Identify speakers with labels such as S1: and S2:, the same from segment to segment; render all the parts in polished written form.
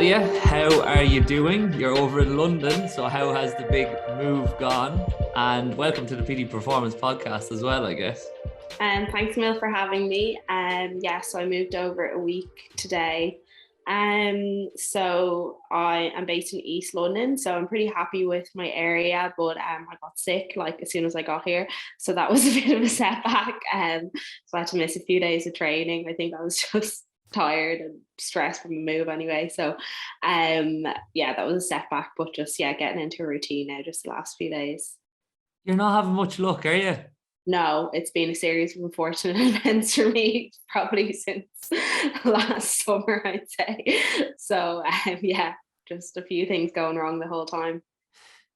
S1: Nadia, how are you doing? You're over in London, so how has the big move gone? And welcome to the Petey Performance podcast as well, I guess.
S2: Thanks, Mil, for having me. So I moved over a week today. So I am based in East London, so I'm pretty happy with my area, but I got sick like as soon as I got here, so that was a bit of a setback. So I had to miss a few days of training. I think I was just tired and stressed from the move anyway. So that was a setback, but just getting into a routine now just the last few days.
S1: You're not having much luck, are you?
S2: No, it's been a series of unfortunate events for me, probably since last summer, I'd say. So, just a few things going wrong the whole time.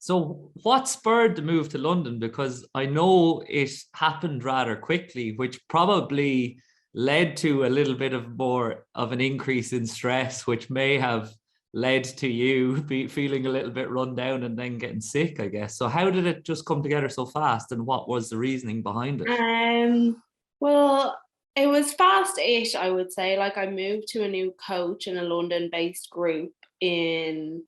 S1: So what spurred the move to London? Because I know it happened rather quickly, which probably led to a little bit of more of an increase in stress, which may have led to you feeling a little bit run down and then getting sick, I guess. So how did it just come together so fast, and what was the reasoning behind it?
S2: Well, it was fast-ish, I would say. Like, I moved to a new coach in a London-based group in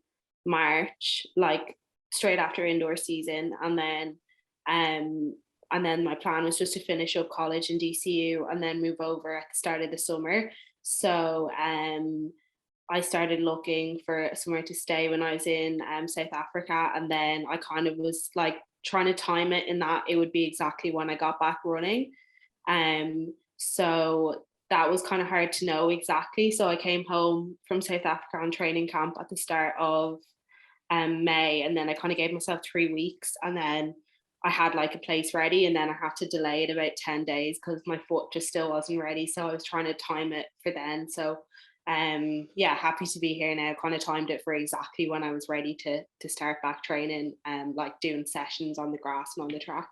S2: March, like straight after indoor season, and then my plan was just to finish up college in DCU and then move over at the start of the summer. So I started looking for somewhere to stay when I was in South Africa, and then I kind of was like trying to time it in that it would be exactly when I got back running. So that was kind of hard to know exactly. So I came home from South Africa on training camp at the start of May, and then I kind of gave myself 3 weeks, and then I had like a place ready, and then I had to delay it about 10 days because my foot just still wasn't ready. So I was trying to time it for then. So happy to be here now. Kind of timed it for exactly when I was ready to start back training and like doing sessions on the grass and on the track.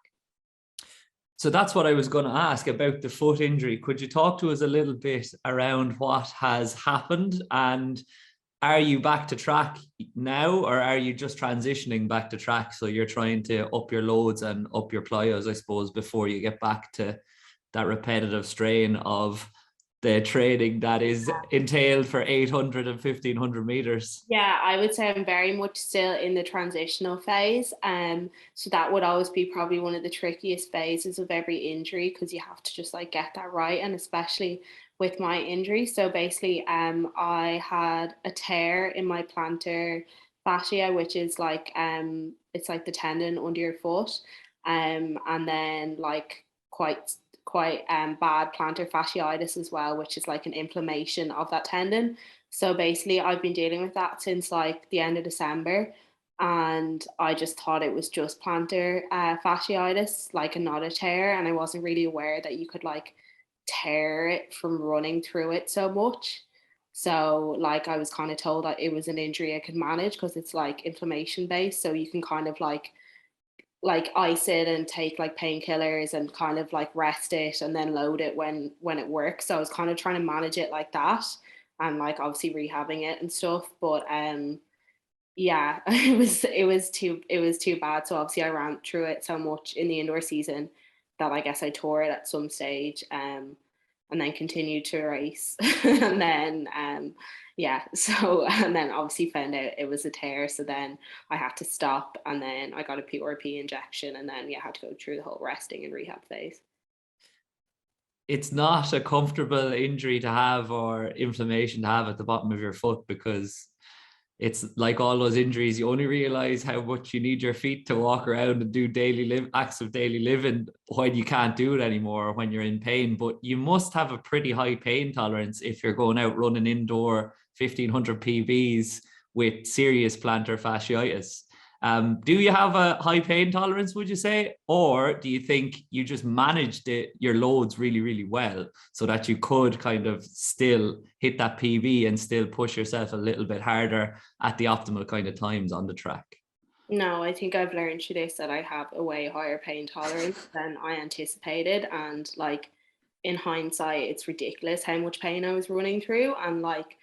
S1: So that's what I was going to ask about the foot injury. Could you talk to us a little bit around what has happened, and are you back to track now, or are you just transitioning back to track? So you're trying to up your loads and up your plyos, I suppose, before you get back to that repetitive strain of the training that is entailed for 800 and 1500 meters.
S2: Yeah, I would say I'm very much still in the transitional phase. So that would always be probably one of the trickiest phases of every injury, because you have to just like get that right, and especially with my injury. So basically, I had a tear in my plantar fascia, which is like it's like the tendon under your foot, and then like quite bad plantar fasciitis as well, which is like an inflammation of that tendon. So basically, I've been dealing with that since like the end of December, and I just thought it was just plantar fasciitis, like, and not a tear, and I wasn't really aware that you could like tear it from running through it so much. So like I was kind of told that it was an injury I could manage because it's like inflammation based, so you can kind of like ice it and take like painkillers and kind of like rest it and then load it when it works. So I was kind of trying to manage it like that, and like obviously rehabbing it and stuff. But it was too bad. So obviously I ran through it so much in the indoor season that I guess I tore it at some stage, and then continued to race. And then and then obviously found out it was a tear, so then I had to stop, and then I got a PRP injection, and then had to go through the whole resting and rehab phase.
S1: It's not a comfortable injury to have, or inflammation to have at the bottom of your foot, because it's like all those injuries, you only realize how much you need your feet to walk around and do acts of daily living when you can't do it anymore, when you're in pain. But you must have a pretty high pain tolerance if you're going out running indoor 1500 PBs with serious plantar fasciitis. Do you have a high pain tolerance, would you say? Or do you think you just managed your loads really, really well so that you could kind of still hit that PB and still push yourself a little bit harder at the optimal kind of times on the track?
S2: No, I think I've learned through this that I have a way higher pain tolerance than I anticipated. And like in hindsight, it's ridiculous how much pain I was running through. And like,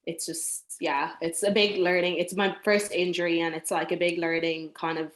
S2: it's just, it's a big learning. It's my first injury, and it's like a big learning kind of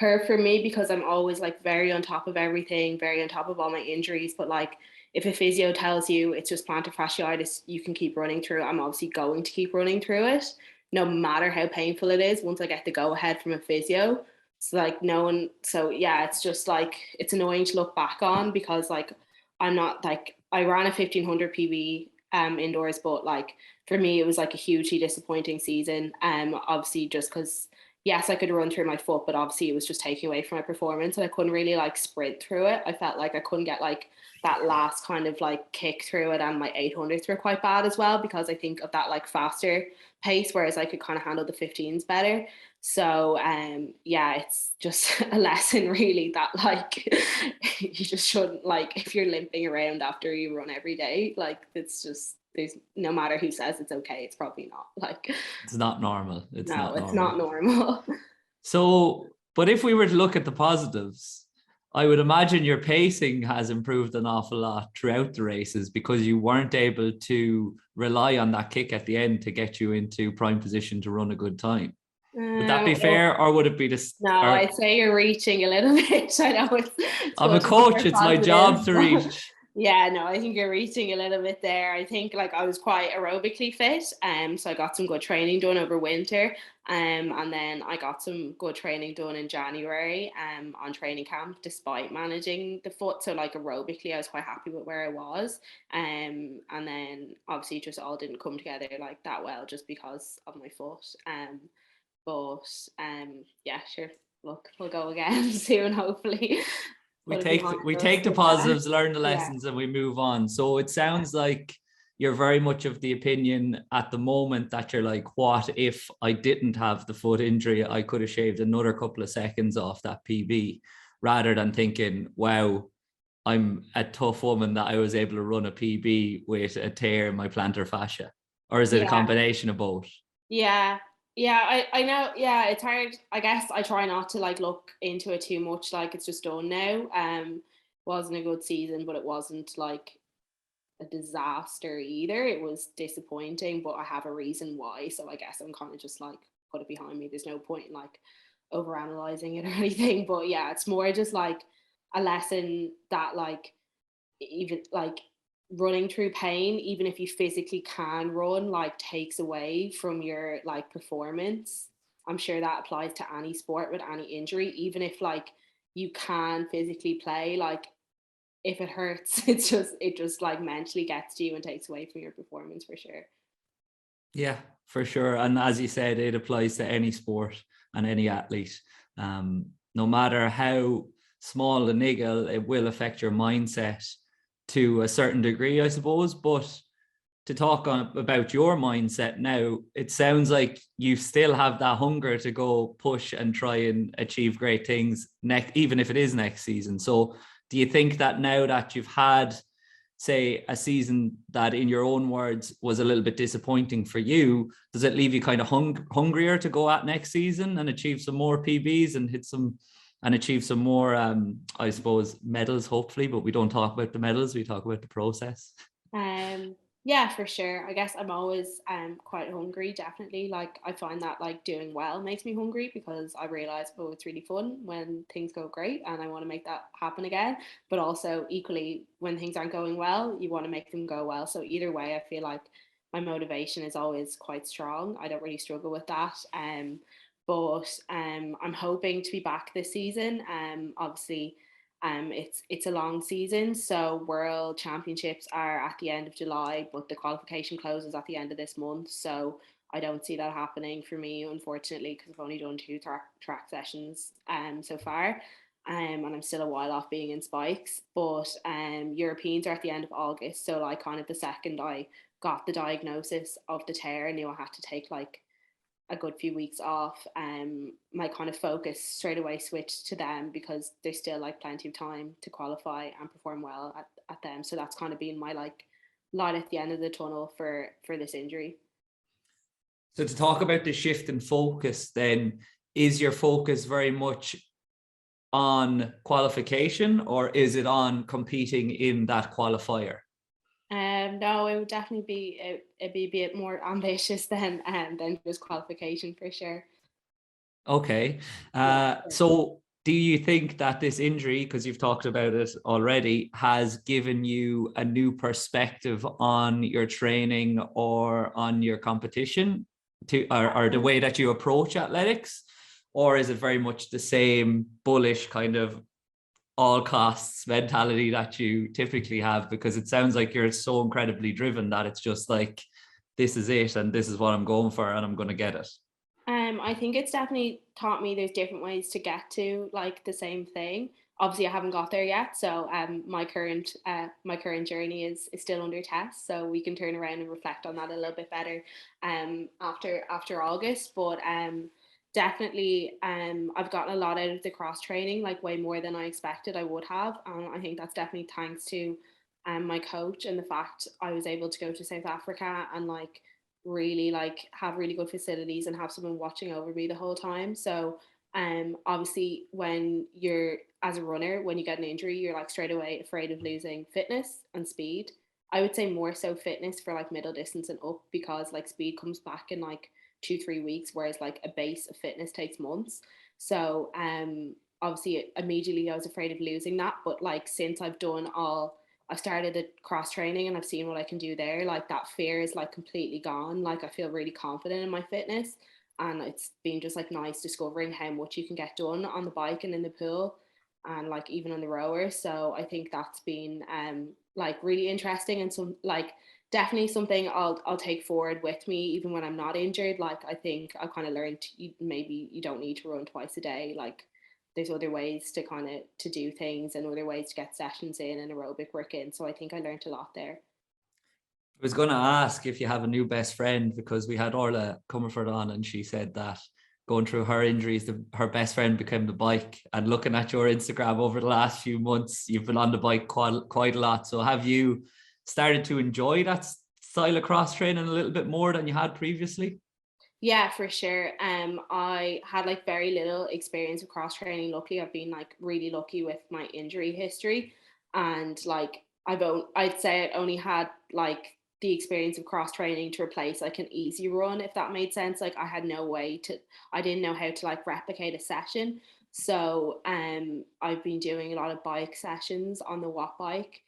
S2: curve for me because I'm always like very on top of everything, very on top of all my injuries. But like if a physio tells you it's just plantar fasciitis, you can keep running through it. I'm obviously going to keep running through it, no matter how painful it is, once I get the go ahead from a physio. So like no one, so yeah, it's just like it's annoying to look back on because like I'm not like I ran a 1500 PB indoors, but like for me it was like a hugely disappointing season. Obviously just because yes, I could run through my foot, but obviously it was just taking away from my performance and I couldn't really like sprint through it. I felt like I couldn't get like that last kind of like kick through it, and my 800s were quite bad as well because I think of that like faster pace, whereas I could kind of handle the 15s better. So yeah, it's just a lesson really that like you just shouldn't, like if you're limping around after you run every day, like it's just there's no matter who says it's okay, it's probably not. Like
S1: It's not normal. It's
S2: no,
S1: not
S2: it's
S1: normal.
S2: not normal.
S1: So, but if we were to look at the positives, I would imagine your pacing has improved an awful lot throughout the races because you weren't able to rely on that kick at the end to get you into prime position to run a good time. Would that be fair, or would it be this?
S2: No, I'd say you're reaching a little bit. I know it's
S1: I'm a
S2: good to be
S1: coach.
S2: more
S1: It's my job
S2: positive.
S1: to reach.
S2: Yeah, no, I think you're reaching a little bit there. I think like I was quite aerobically fit, so I got some good training done over winter, and then I got some good training done in January, on training camp, despite managing the foot. So like aerobically, I was quite happy with where I was, and then obviously it just all didn't come together like that well, just because of my foot, but yeah, sure. Look, we'll go again soon, hopefully.
S1: We
S2: Put it
S1: take
S2: behind
S1: we
S2: us.
S1: take the
S2: Yeah.
S1: positives, learn the
S2: Yeah.
S1: lessons, and we move on. So it sounds like you're very much of the opinion at the moment that you're like, what if I didn't have the foot injury? I could have shaved another couple of seconds off that PB, rather than thinking, wow, I'm a tough woman that I was able to run a PB with a tear in my plantar fascia. Or is it a
S2: Yeah.
S1: combination of both?
S2: Yeah. Yeah, I know. Yeah, it's hard. I guess I try not to like look into it too much. Like it's just done now. Wasn't a good season, but it wasn't like a disaster either. It was disappointing, but I have a reason why. So I guess I'm kind of just like put it behind me. There's no point in like over analyzing it or anything. But yeah, it's more just like a lesson that like even like running through pain, even if you physically can run, like takes away from your like performance. I'm sure that applies to any sport with any injury. Even if like you can physically play, like if it hurts, it just like mentally gets to you and takes away from your performance for sure.
S1: Yeah, for sure. And as you said, it applies to any sport and any athlete. No matter how small the niggle, it will affect your mindset to a certain degree, I suppose. But to talk about your mindset now, it sounds like you still have that hunger to go push and try and achieve great things next, even if it is next season. So do you think that now that you've had, say, a season that in your own words was a little bit disappointing for you, does it leave you kind of hungrier to go at next season and achieve some more PBs and hit some and achieve some more, I suppose, medals, hopefully, but we don't talk about the medals, we talk about the process.
S2: Um, yeah, for sure. I guess I'm always quite hungry, definitely. Like I find that like doing well makes me hungry because I realize, oh, it's really fun when things go great and I want to make that happen again. But also equally when things aren't going well, you want to make them go well. So either way, I feel like my motivation is always quite strong. I don't really struggle with that. But I'm hoping to be back this season. Obviously it's a long season, so World Championships are at the end of July, but the qualification closes at the end of this month. So I don't see that happening for me, unfortunately, because I've only done two track sessions so far. And I'm still a while off being in spikes. But Europeans are at the end of August, so like kind of the second I got the diagnosis of the tear, I knew I had to take like a good few weeks off, my kind of focus straight away switched to them because there's still like plenty of time to qualify and perform well at them. So that's kind of been my like light at the end of the tunnel for this injury.
S1: So to talk about the shift in focus, then, is your focus very much on qualification or is it on competing in that qualifier?
S2: No, it would definitely it'd be a bit more ambitious than just qualification for sure.
S1: Okay.
S2: Yeah.
S1: So do you think that this injury, because you've talked about it already, has given you a new perspective on your training or on your competition or the way that you approach athletics? Or is it very much the same bullish kind of all costs mentality that you typically have? Because it sounds like you're so incredibly driven that it's just like, this is it and this is what I'm going for and I'm going to get it.
S2: I think it's definitely taught me there's different ways to get to like the same thing. Obviously, I haven't got there yet, so my current journey is still under test. So we can turn around and reflect on that a little bit better after August. But definitely, I've gotten a lot out of the cross training, like way more than I expected I would have. I think that's definitely thanks to my coach and the fact I was able to go to South Africa and like really like have really good facilities and have someone watching over me the whole time. So obviously when you're as a runner, when you get an injury, you're like straight away afraid of losing fitness and speed. I would say more so fitness for like middle distance and up, because like speed comes back in like 2-3 weeks, whereas like a base of fitness takes months. So obviously immediately I was afraid of losing that, but like since I started the cross training and I've seen what I can do there, like that fear is like completely gone. Like I feel really confident in my fitness, and it's been just like nice discovering how much you can get done on the bike and in the pool and like even on the rower. So I think that's been like really interesting and some like definitely something I'll take forward with me even when I'm not injured. Like I think I kind of learned maybe you don't need to run twice a day. Like there's other ways to kind of to do things and other ways to get sessions in and aerobic work in. So I think I learned a lot there.
S1: I was going to ask if you have a new best friend, because we had Orla Comerford on and she said that going through her injuries, her best friend became the bike. And looking at your Instagram over the last few months, you've been on the bike quite a lot. So have you started to enjoy that style of cross training a little bit more than you had previously?
S2: Yeah, for sure. I had like very little experience with cross training. Luckily, I've been like really lucky with my injury history, and like I'd say I only had like the experience of cross training to replace like an easy run, if that made sense. Like I didn't know how to like replicate a session. So I've been doing a lot of bike sessions on the watt bike.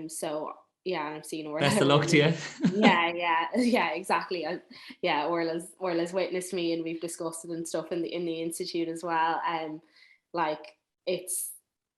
S2: So yeah, and I've seen
S1: Best of
S2: Orla
S1: luck to
S2: running.
S1: you.
S2: Yeah, exactly. Yeah, Orla's witnessed me, and we've discussed it and stuff in the institute as well. Like it's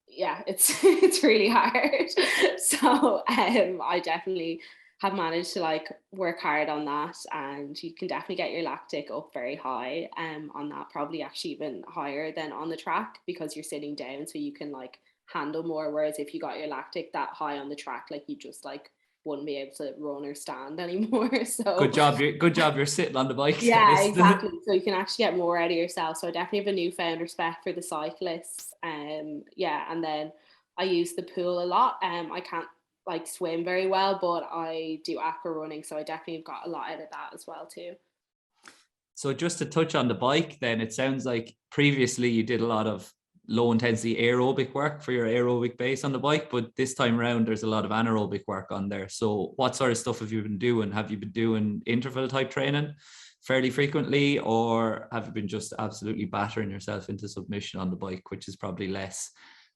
S2: yeah, it's it's really hard. So I definitely have managed to like work hard on that, and you can definitely get your lactic up very high on that, probably actually even higher than on the track because you're sitting down, so you can like handle more. Whereas if you got your lactic that high on the track, like you just like wouldn't be able to run or stand anymore. So
S1: Good job you're sitting on the bike to
S2: yeah,
S1: listen.
S2: exactly. So you can actually get more out of yourself. So I definitely have a newfound respect for the cyclists. Yeah, and then I use the pool a lot. I can't like swim very well, but I do aqua running, so I definitely have got a lot out of that as well too.
S1: So just to touch on the bike, then it sounds like previously you did a lot of low intensity aerobic work for your aerobic base on the bike, but this time around there's a lot of anaerobic work on there. So what sort of stuff have you been doing? Have you been doing interval type training fairly frequently, or have you been just absolutely battering yourself into submission on the bike, which is probably less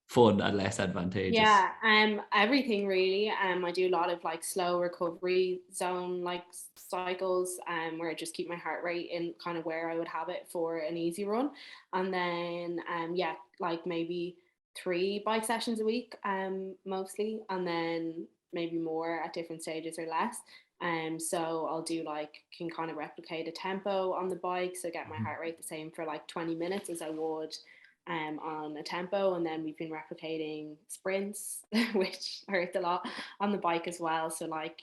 S1: fun and less advantageous?
S2: Yeah, everything really. I do a lot of like slow recovery zone like cycles, where I just keep my heart rate in kind of where I would have it for an easy run, and then yeah, like maybe 3 bike sessions a week, mostly, and then maybe more at different stages or less. So I'll do like can kind of replicate a tempo on the bike, so get my heart rate the same for like 20 minutes as I would on a tempo, and then we've been replicating sprints which hurt a lot on the bike as well, so like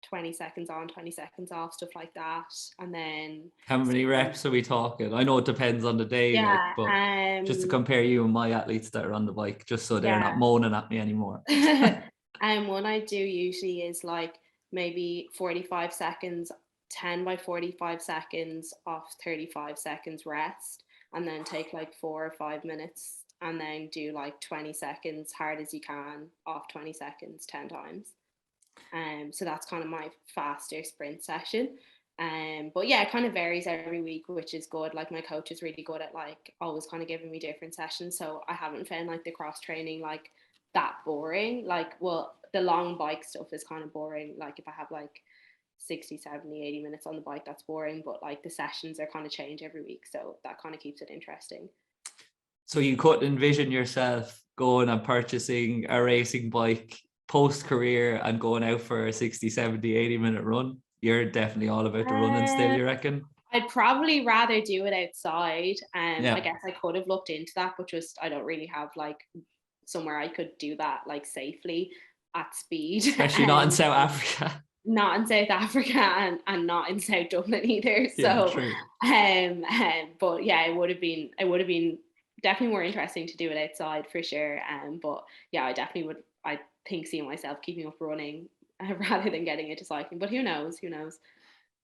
S2: 20 seconds on, 20 seconds off, stuff like that. And then
S1: How many reps are we talking? I know it depends on the day, like,
S2: yeah
S1: but just to compare you and my athletes that are on the bike, just so they're not
S2: yeah
S1: moaning at me anymore.
S2: and one I do usually is like maybe 45 seconds, 10 by 45 seconds off 35 seconds rest, and then take like 4 or 5 minutes, and then do like 20 seconds hard as you can off 20 seconds 10 times. So that's kind of my faster sprint session. But yeah, it kind of varies every week, which is good. Like my coach is really good at like always kind of giving me different sessions. So I haven't found like the cross training like that boring. Like, well, the long bike stuff is kind of boring. Like if I have like 60, 70, 80 minutes on the bike, that's boring. But like the sessions are kind of change every week. So that kind of keeps it interesting.
S1: So you couldn't envision yourself going and purchasing a racing bike post career and going out for a 60, 70, 80-minute run? You're definitely all about the running still,
S2: Uh,
S1: you reckon?
S2: I'd probably rather do it outside. I
S1: Yeah.
S2: guess I could have looked into that, but just I don't really have like somewhere I could do that like safely at speed.
S1: Especially not in South Africa.
S2: Not in South Africa and not in South Dublin either.
S1: Yeah,
S2: So
S1: true.
S2: but yeah, it would have been definitely more interesting to do it outside for sure. But yeah, I think seeing myself keeping up running rather than getting into cycling. But who knows? Who knows?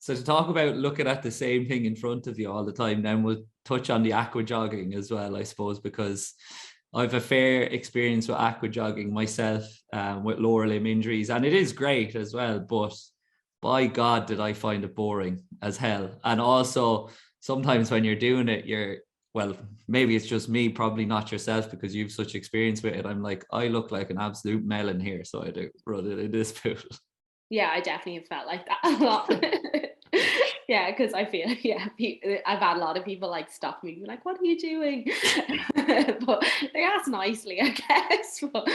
S1: So to talk about looking at the same thing in front of you all the time, then we'll touch on the aqua jogging as well, I suppose, because I've a fair experience with aqua jogging myself, with lower limb injuries, and it is great as well. But by God, did I find it boring as hell. And also sometimes when you're doing it, well, maybe it's just me, probably not yourself because you've such experience with it. I'm like, I look like an absolute melon here, so I do run it in this pool.
S2: Yeah, I definitely have felt like that a lot. Yeah, because I feel I've had a lot of people like stop me, and be like, "What are you doing?" But they ask nicely, I guess. But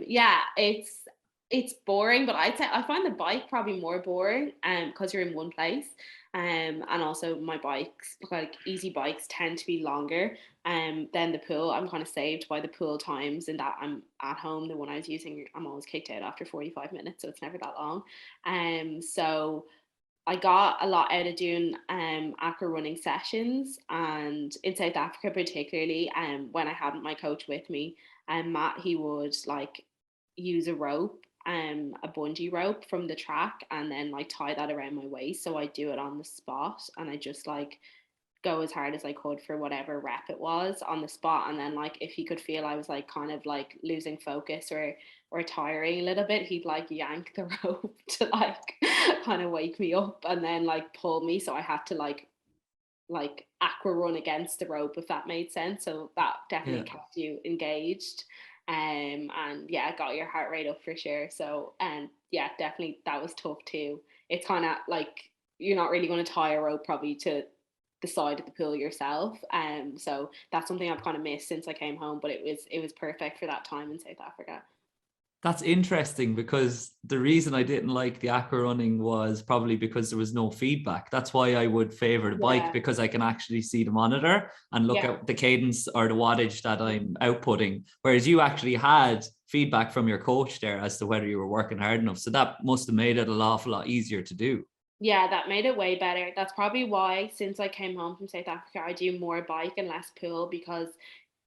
S2: yeah, it's boring. But I'd say I find the bike probably more boring, because you're in one place. And also my bikes, like easy bikes, tend to be longer. Then the pool, I'm kind of saved by the pool times, in that I'm at home. The one I was using, I'm always kicked out after 45 minutes, so it's never that long. So I got a lot out of doing aqua running sessions, and in South Africa particularly, when I hadn't my coach with me, and Matt, he would like use a rope, a bungee rope from the track, and then like tie that around my waist, so I do it on the spot, and I just like go as hard as I could for whatever rep it was on the spot. And then like if he could feel I was like kind of like losing focus or tiring a little bit, he'd like yank the rope to like kind of wake me up and then like pull me. So I had to like aqua run against the rope, if that made sense. So that definitely
S1: Yeah.
S2: kept you engaged. And yeah, got your heart rate up for sure. So and yeah, definitely that was tough too. It's kind of like you're not really going to tie a rope probably to the side of the pool yourself. So that's something I've kind of missed since I came home, but it was perfect for that time in South Africa.
S1: That's interesting because the reason I didn't like the aqua running was probably because there was no feedback. That's why I would favor the bike,
S2: Yeah,
S1: because I can actually see the monitor and look
S2: yeah.
S1: at the cadence or the wattage that I'm outputting. Whereas you actually had feedback from your coach there as to whether you were working hard enough. So that must have made it an awful lot easier to do.
S2: Yeah, that made it way better. That's probably why since I came home from South Africa, I do more bike and less pool, because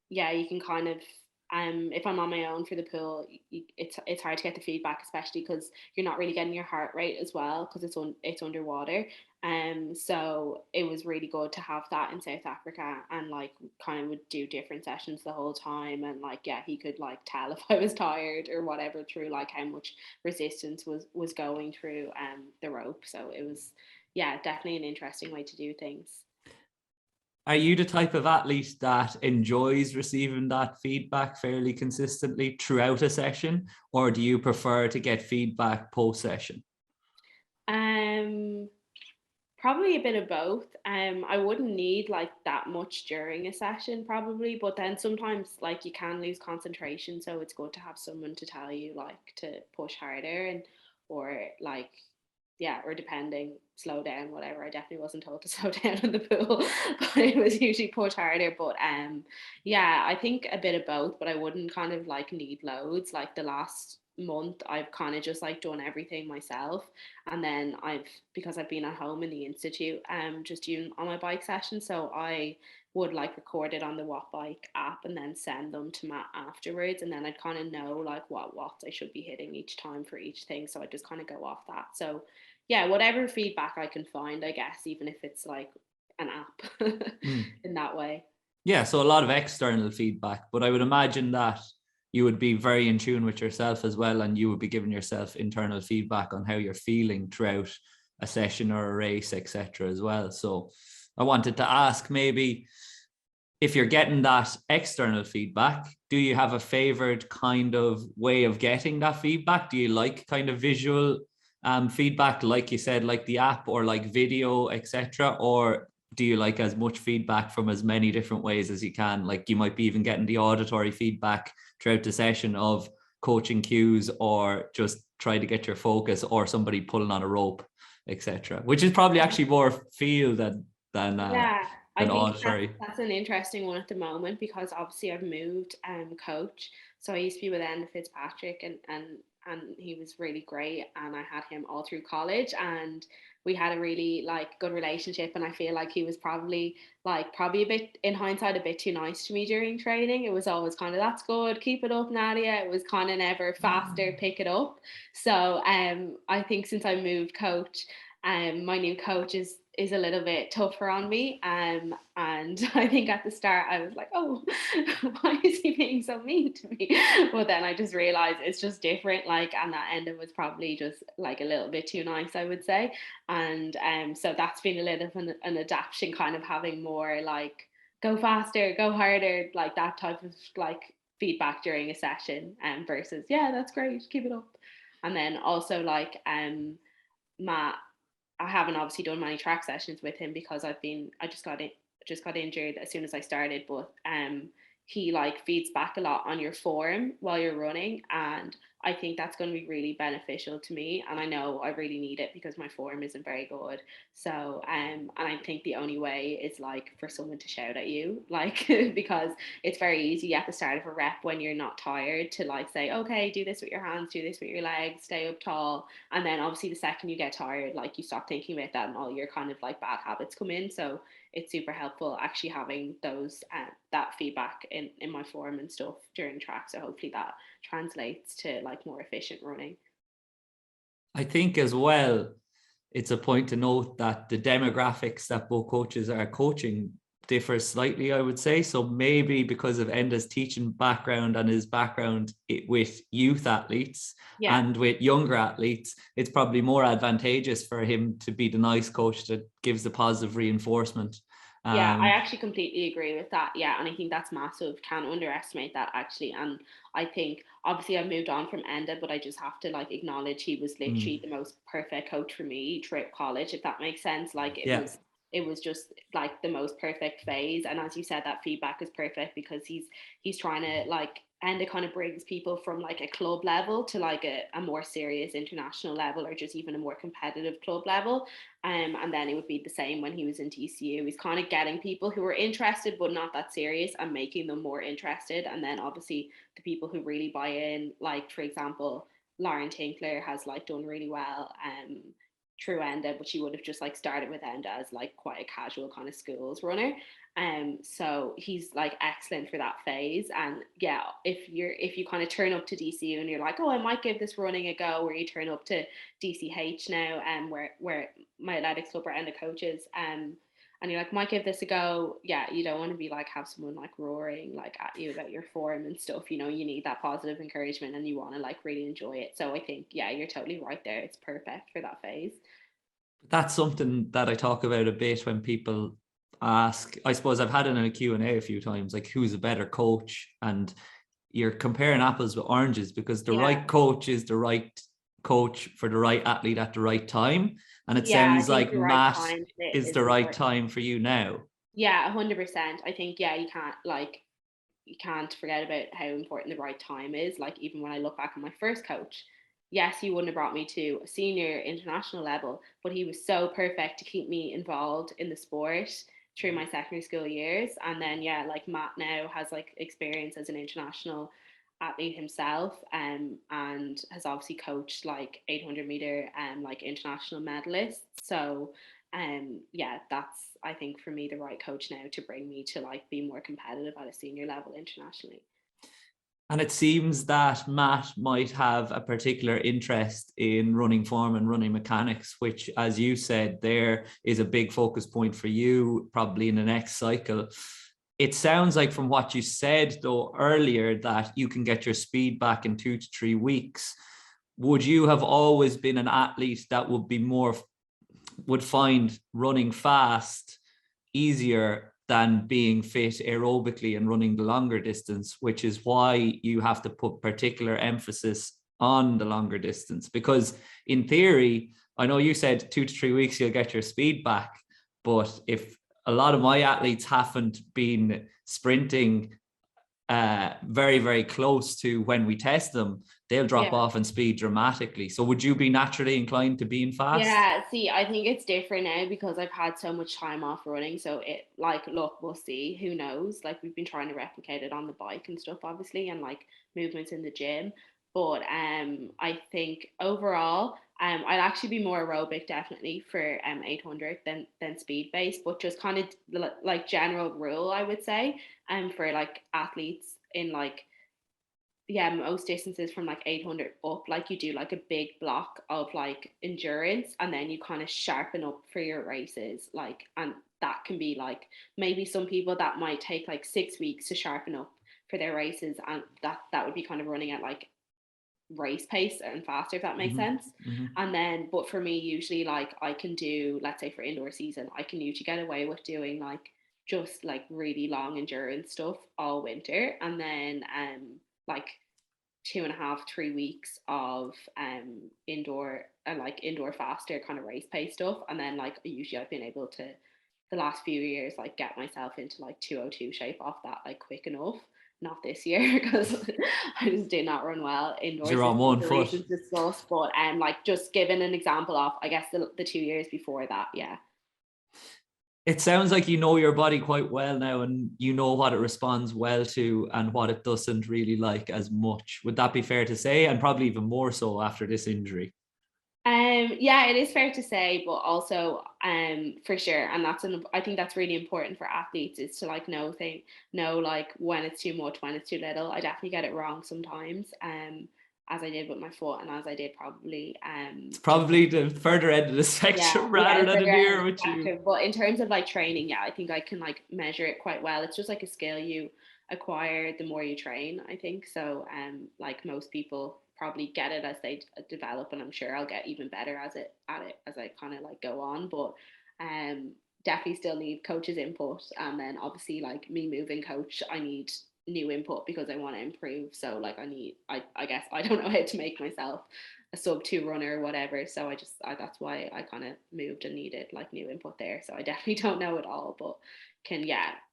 S2: yeah, you can kind of if I'm on my own for the pool, it's hard to get the feedback, especially because you're not really getting your heart rate as well because it's underwater. So it was really good to have that in South Africa, and like kind of would do different sessions the whole time, and like yeah, he could like tell if I was tired or whatever through like how much resistance was going through the rope. So it was yeah, definitely an interesting way to do things.
S1: Are you the type of athlete that enjoys receiving that feedback fairly consistently throughout a session, or do you prefer to get feedback post session?
S2: Um, Probably a bit of both. I wouldn't need like that much during a session probably, but then sometimes like you can lose concentration, so it's good to have someone to tell you like to push harder, and or like yeah, or depending, slow down, whatever. I definitely wasn't told to slow down in the pool, but it was usually push harder. But yeah, I think a bit of both, but I wouldn't kind of like need loads. Like the last month I've kind of just like done everything myself, and then because I've been at home in the institute just doing on my bike session, so I would like record it on the Watt Bike app and then send them to Matt afterwards, and then I'd kind of know like what watts I should be hitting each time for each thing, so I just kind of go off that. So yeah, whatever feedback I can find, I guess, even if it's like an app
S1: Mm.
S2: in that way.
S1: Yeah, so a lot of external feedback, but I would imagine that you would be very in tune with yourself as well, and you would be giving yourself internal feedback on how you're feeling throughout a session or a race, etc. as well. So I wanted to ask, maybe if you're getting that external feedback, do you have a favored kind of way of getting that feedback? Do you like kind of visual feedback, like you said, like the app, or like video, etc.? Or do you like as much feedback from as many different ways as you can? Like you might be even getting the auditory feedback throughout the session of coaching cues, or just try to get your focus, or somebody pulling on a rope, etc., which is probably actually more feel
S2: Yeah, I
S1: than
S2: think
S1: auditory.
S2: that's an interesting one at the moment because obviously I've moved coach. So I used to be with Enda Fitzpatrick, and he was really great, and I had him all through college, and we had a really like good relationship, and I feel like he was probably a bit, in hindsight, a bit too nice to me during training. It was always kind of, that's good, keep it up, Nadia. It was kind of never faster, pick it up. So I think since I moved coach, my new coach is a little bit tougher on me. And I think at the start I was like, oh, why is he being so mean to me? But then I just realized it's just different. Like, and that Enda was probably just like a little bit too nice, I would say. And so that's been a little of an adaptation, kind of having more like, go faster, go harder, like that type of like feedback during a session, versus, yeah, that's great, keep it up. And then also like Matt, I haven't obviously done many track sessions with him because I just got injured as soon as I started, but he like feeds back a lot on your form while you're running, and I think that's going to be really beneficial to me, and I know I really need it because my form isn't very good. So and I think the only way is like for someone to shout at you, like because it's very easy at the start of a rep when you're not tired to like say, okay, do this with your hands, do this with your legs, stay up tall. And then obviously the second you get tired, like you stop thinking about that and all your kind of like bad habits come in. So it's super helpful actually having those that feedback in my form and stuff during track. So hopefully that translates to like more efficient running.
S1: I think as well, it's a point to note that the demographics that both coaches are coaching differ slightly, I would say. So maybe because of Enda's teaching background and his background with youth athletes and with younger athletes, it's probably more advantageous for him to be the nice coach that gives the positive reinforcement.
S2: Yeah, I actually completely agree with that. Yeah, and I think that's massive. Can't underestimate that actually. And I think obviously I've moved on from Enda, but I just have to like acknowledge he was literally the most perfect coach for me throughout college, if that makes sense. Like it was just like the most perfect phase. And as you said, that feedback is perfect because he's trying to like, and it kind of brings people from like a club level to like a more serious international level, or just even a more competitive club level. And then it would be the same when he was in TCU. He's kind of getting people who are interested but not that serious and making them more interested. And then obviously the people who really buy in, like for example, Lauren Tinkler has like done really well through Enda, but she would have just like started with Enda as like quite a casual kind of schools runner. So he's like excellent for that phase. And yeah, if you kind of turn up to DCU and you're like, oh, I might give this running a go, or you turn up to DCH now, where my athletics club are Enda coaches, and you're like, might give this a go. Yeah, you don't want to be like have someone like roaring like at you about your form and stuff. You know, you need that positive encouragement, and you want to like really enjoy it. So I think yeah, you're totally right there. It's perfect for that phase.
S1: That's something that I talk about a bit when people ask. I suppose I've had it in a Q&A a few times, like who's a better coach, and you're comparing apples with oranges because the right coach is the right coach for the right athlete at the right time. And it
S2: Yeah, I
S1: sounds
S2: think
S1: like
S2: the right
S1: Matt
S2: time fit
S1: is
S2: is
S1: the right
S2: important.
S1: time for you now.
S2: Yeah, 100%. I think yeah, you can't forget about how important the right time is. Like even when I look back on my first coach, yes, he wouldn't have brought me to a senior international level, but he was so perfect to keep me involved in the sport through my secondary school years. And then yeah, like Matt now has like experience as an international athlete himself, and has obviously coached like 800 meter like international medalists. So yeah, that's I think for me the right coach now to bring me to like be more competitive at a senior level internationally.
S1: And it seems that Matt might have a particular interest in running form and running mechanics, which, as you said, there is a big focus point for you probably in the next cycle. It sounds like from what you said, though, earlier, that you can get your speed back in 2 to 3 weeks. Would you have always been an athlete that would be more would find running fast easier than being fit aerobically and running the longer distance, which is why you have to put particular emphasis on the longer distance. Because in theory, I know you said 2 to 3 weeks you'll get your speed back, but if a lot of my athletes haven't been sprinting very, very close to when we test them, they'll drop off in speed dramatically. So would you be naturally inclined to being fast?
S2: Yeah, see, I think it's different now because I've had so much time off running. So it like, look, we'll see. Who knows? Like we've been trying to replicate it on the bike and stuff, obviously, and like movements in the gym. But I think overall, I'd actually be more aerobic definitely for 800 than speed based, but just kind of like general rule, I would say, for like athletes in like most distances from like 800 up, like you do like a big block of like endurance and then you kind of sharpen up for your races, like, and that can be like maybe some people that might take like 6 weeks to sharpen up for their races, and that would be kind of running at like race pace and faster, if that makes sense. And then but for me, usually like I can do, let's say for indoor season, I can usually get away with doing like just like really long endurance stuff all winter, and then like 2.5 3 weeks of indoor and like indoor faster kind of race pace stuff, and then like usually I've been able to the last few years like get myself into like 202 shape off that like quick enough. Not this year because I just did not run well indoors.
S1: You're on one foot.
S2: Discussed, but like just giving an example of, I guess the 2 years before that, yeah.
S1: It sounds like you know your body quite well now, and you know what it responds well to and what it doesn't really like as much. Would that be fair to say? And probably even more so after this injury.
S2: Yeah, it is fair to say, but also for sure, and I think that's really important for athletes, is to like know like when it's too much, when it's too little. I definitely get it wrong sometimes, as I did with my foot, and as I did probably
S1: it's probably the further end of the spectrum rather than the near with you.
S2: But in terms of like training, yeah, I think I can like measure it quite well. It's just like a skill you acquire the more you train, I think. So like most people probably get it as they develop, and I'm sure I'll get even better at it as I kind of like go on. But definitely still need coach's input, and then obviously like me moving coach, I need new input because I want to improve. So like I guess I don't know how to make myself a sub 2 runner or whatever. So that's why I kind of moved and needed like new input there. So I definitely don't know it all, but can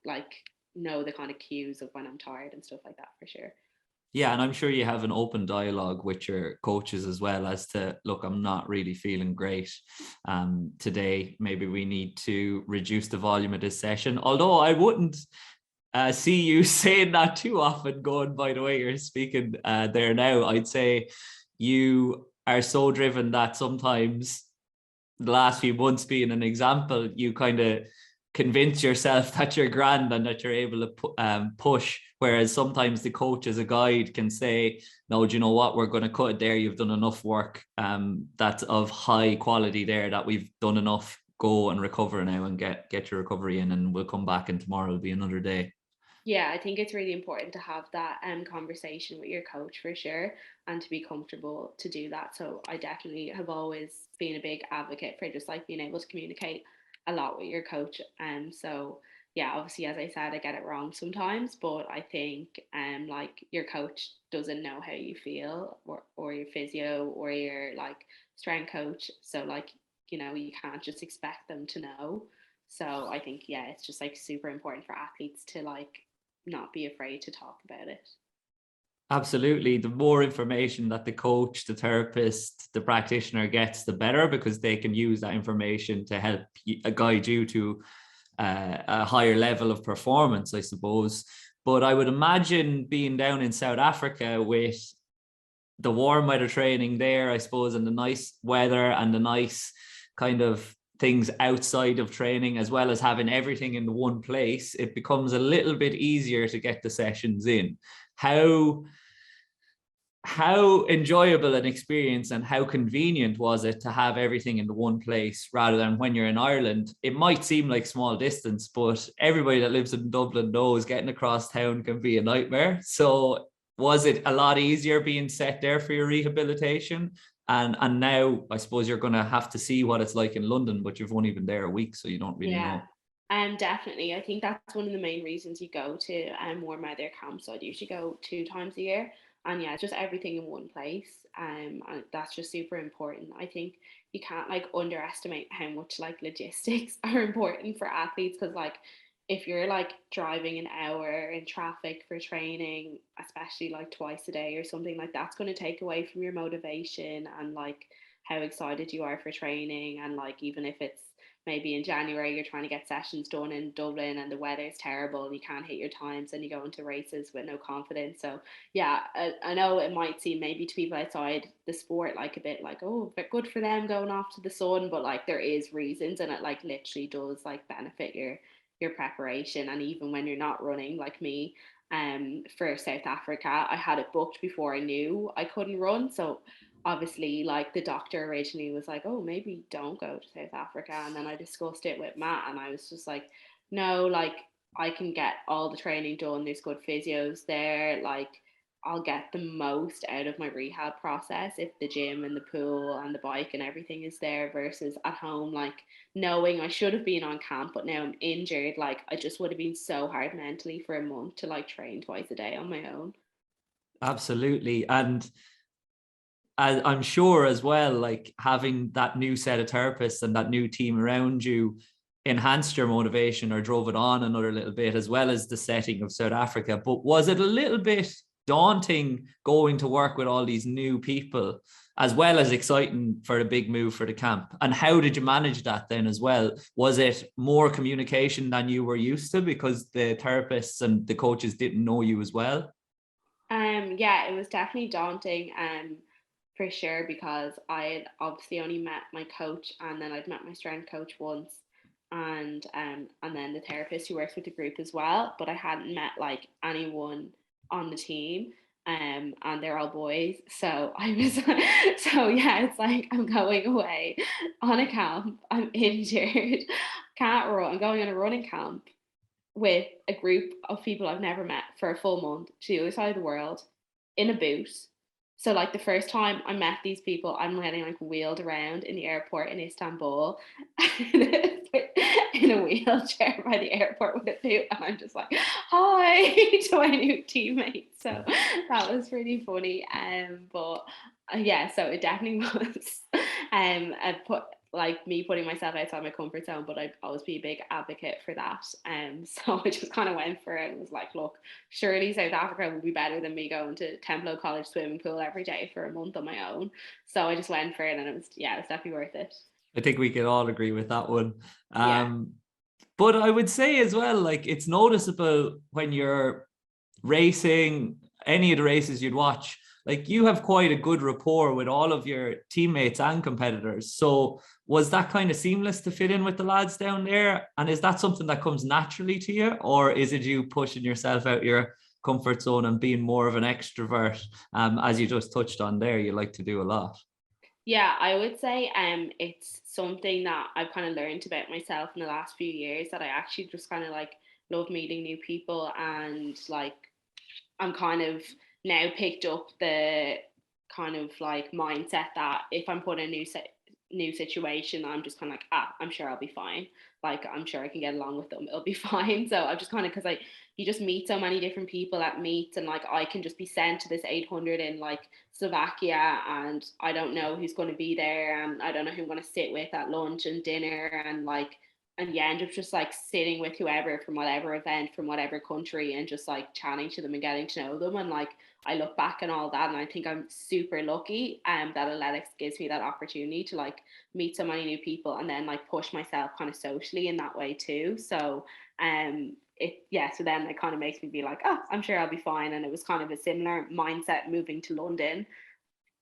S2: like know the kind of cues of when I'm tired and stuff like that for sure.
S1: Yeah, and I'm sure you have an open dialogue with your coaches as well as to, look, I'm not really feeling great today. Maybe we need to reduce the volume of this session. Although I wouldn't see you saying that too often, going by the way you're speaking there now. I'd say you are so driven that sometimes, the last few months being an example, you kind of convince yourself that you're grand and that you're able to push, whereas sometimes the coach as a guide can say, no, do you know what, we're going to cut it there, you've done enough work that's of high quality there, that we've done enough, go and recover now and get your recovery in, and we'll come back and tomorrow will be another day.
S2: Yeah, I think it's really important to have that conversation with your coach for sure, and to be comfortable to do that. So I definitely have always been a big advocate for just like being able to communicate a lot with your coach. So yeah, obviously as I said, I get it wrong sometimes, but I think like your coach doesn't know how you feel, or your physio or your like strength coach. So like, you can't just expect them to know. So I think, yeah, it's just like super important for athletes to like not be afraid to talk about it.
S1: Absolutely. The more information that the coach, the therapist, the practitioner gets, the better, because they can use that information to help guide you to a higher level of performance, I suppose. But I would imagine being down in South Africa with the warm weather training there, I suppose, and the nice weather and the nice kind of things outside of training, as well as having everything in the one place, it becomes a little bit easier to get the sessions in. How enjoyable an experience and how convenient was it to have everything in the one place, rather than when you're in Ireland? It might seem like small distance, but everybody that lives in Dublin knows getting across town can be a nightmare. So was it a lot easier being set there for your rehabilitation? And now I suppose you're going to have to see what it's like in London, but you've only been there a week, so you don't really know.
S2: Definitely. I think that's one of the main reasons you go to warm weather camps. So I'd usually go 2 times a year. And yeah, just everything in one place. And that's just super important. I think you can't like underestimate how much like logistics are important for athletes, because like if you're like driving an hour in traffic for training, especially like twice a day or something, like that's going to take away from your motivation and like how excited you are for training. And like even if it's maybe in January you're trying to get sessions done in Dublin and the weather is terrible and you can't hit your times and you go into races with no confidence. So yeah, I know it might seem maybe to people outside the sport like a bit like, oh, but good for them going off to the sun, but like there is reasons, and it like literally does like benefit your preparation. And even when you're not running, like me, for South Africa, I had it booked before I knew I couldn't run. So obviously like the doctor originally was like, oh, maybe don't go to South Africa, and then I discussed it with Matt and I was just like, no, like I can get all the training done, there's good physios there, like I'll get the most out of my rehab process if the gym and the pool and the bike and everything is there, versus at home like knowing I should have been on camp but now I'm injured. Like I just would have been so hard mentally for a month to like train twice a day on my own.
S1: Absolutely. And I'm sure as well, like having that new set of therapists and that new team around you enhanced your motivation or drove it on another little bit, as well as the setting of South Africa. But was it a little bit daunting going to work with all these new people, as well as exciting for a big move for the camp? And how did you manage that then as well? Was it more communication than you were used to because the therapists and the coaches didn't know you as well?
S2: Yeah, it was definitely daunting. For sure, because I had obviously only met my coach and then I'd met my strength coach once, and then the therapist who works with the group as well, but I hadn't met like anyone on the team. And they're all boys, so I was so yeah, it's like I'm going away on a camp, I'm injured, can't run, I'm going on a running camp with a group of people I've never met for a full month to the other side of the world in a boot. So like the first time I met these people, I'm getting like wheeled around in the airport in Istanbul in a wheelchair by the airport with a boot, and I'm just like, hi to my new teammates. So that was really funny. But yeah, so it definitely was I put like me putting myself outside my comfort zone, but I'd always be a big advocate for that. So I just kind of went for it and was like, look, surely South Africa would be better than me going to Templo College swimming pool every day for a month on my own. So I just went for it, and it was definitely worth it.
S1: I think we can all agree with that one.
S2: Yeah.
S1: But I would say as well, like it's noticeable when you're racing, any of the races you'd watch, like you have quite a good rapport with all of your teammates and competitors. So was that kind of seamless to fit in with the lads down there? And is that something that comes naturally to you, or is it you pushing yourself out your comfort zone and being more of an extrovert, as you just touched on there, you like to do a lot?
S2: Yeah, I would say it's something that I've kind of learned about myself in the last few years, that I actually just kind of like love meeting new people, and like I'm kind of now picked up the kind of like mindset that if I'm put in a new situation, I'm just kind of like, I'm sure I'll be fine. Like I'm sure I can get along with them. It'll be fine. So I've just kind of, because like you just meet so many different people at meets, and like I can just be sent to this 800 in like Slovakia, and I don't know who's going to be there, and I don't know who I'm going to sit with at lunch and dinner, and like and yeah, end up just like sitting with whoever from whatever event from whatever country and just like chatting to them and getting to know them. And like I look back and all that, and I think I'm super lucky that athletics gives me that opportunity to like meet so many new people and then like push myself kind of socially in that way too. So so then it kind of makes me be like, oh, I'm sure I'll be fine. And it was kind of a similar mindset moving to London.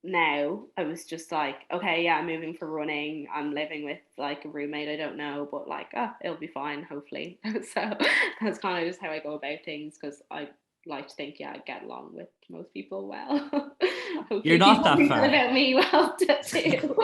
S2: Now I was just like, okay, yeah, I'm moving for running, I'm living with like a roommate I don't know, but like, it'll be fine hopefully. So that's kind of just how I go about things, because I like to think, yeah, I get along with most people well.
S1: You're
S2: Hopefully
S1: not
S2: people
S1: that
S2: think that
S1: far.
S2: about me well too.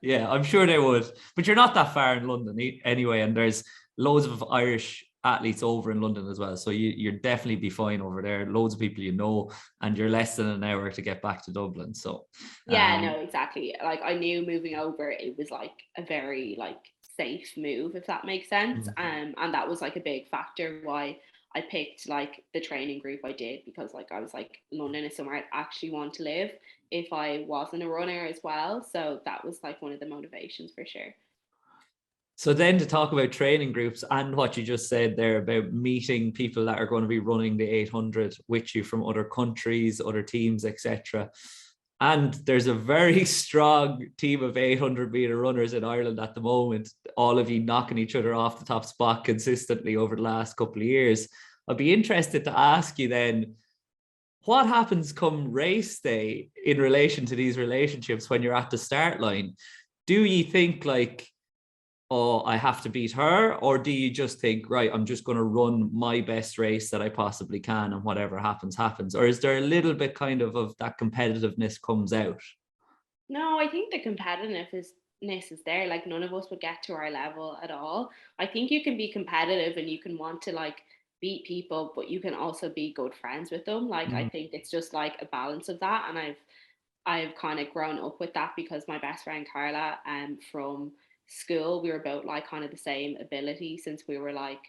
S1: Yeah, I'm sure they would. But you're not that far in London anyway, and there's loads of Irish athletes over in London as well. So you're definitely be fine over there. Loads of people you know, and you're less than an hour to get back to Dublin. So
S2: Yeah, no, exactly. Like I knew moving over, it was like a very like safe move, if that makes sense. And that was like a big factor why I picked like the training group I did, because like I was like, London is somewhere I'd actually want to live if I wasn't a runner as well. So that was like one of the motivations for sure.
S1: So then to talk about training groups and what you just said there about meeting people that are going to be running the 800 with you from other countries, other teams, etc. And there's a very strong team of 800 meter runners in Ireland at the moment, all of you knocking each other off the top spot consistently over the last couple of years. I'd be interested to ask you then, what happens come race day in relation to these relationships when you're at the start line? Do you think like, oh, I have to beat her? Or do you just think, right, I'm just going to run my best race that I possibly can and whatever happens, happens? Or is there a little bit kind of that competitiveness comes out?
S2: No, I think the competitiveness is there. Like none of us would get to our level at all. I think you can be competitive and you can want to like beat people, but you can also be good friends with them. Like I
S1: Mm.
S2: think it's just like a balance of that. And I've kind of grown up with that because my best friend Carla, from school, we were both like kind of the same ability since we were like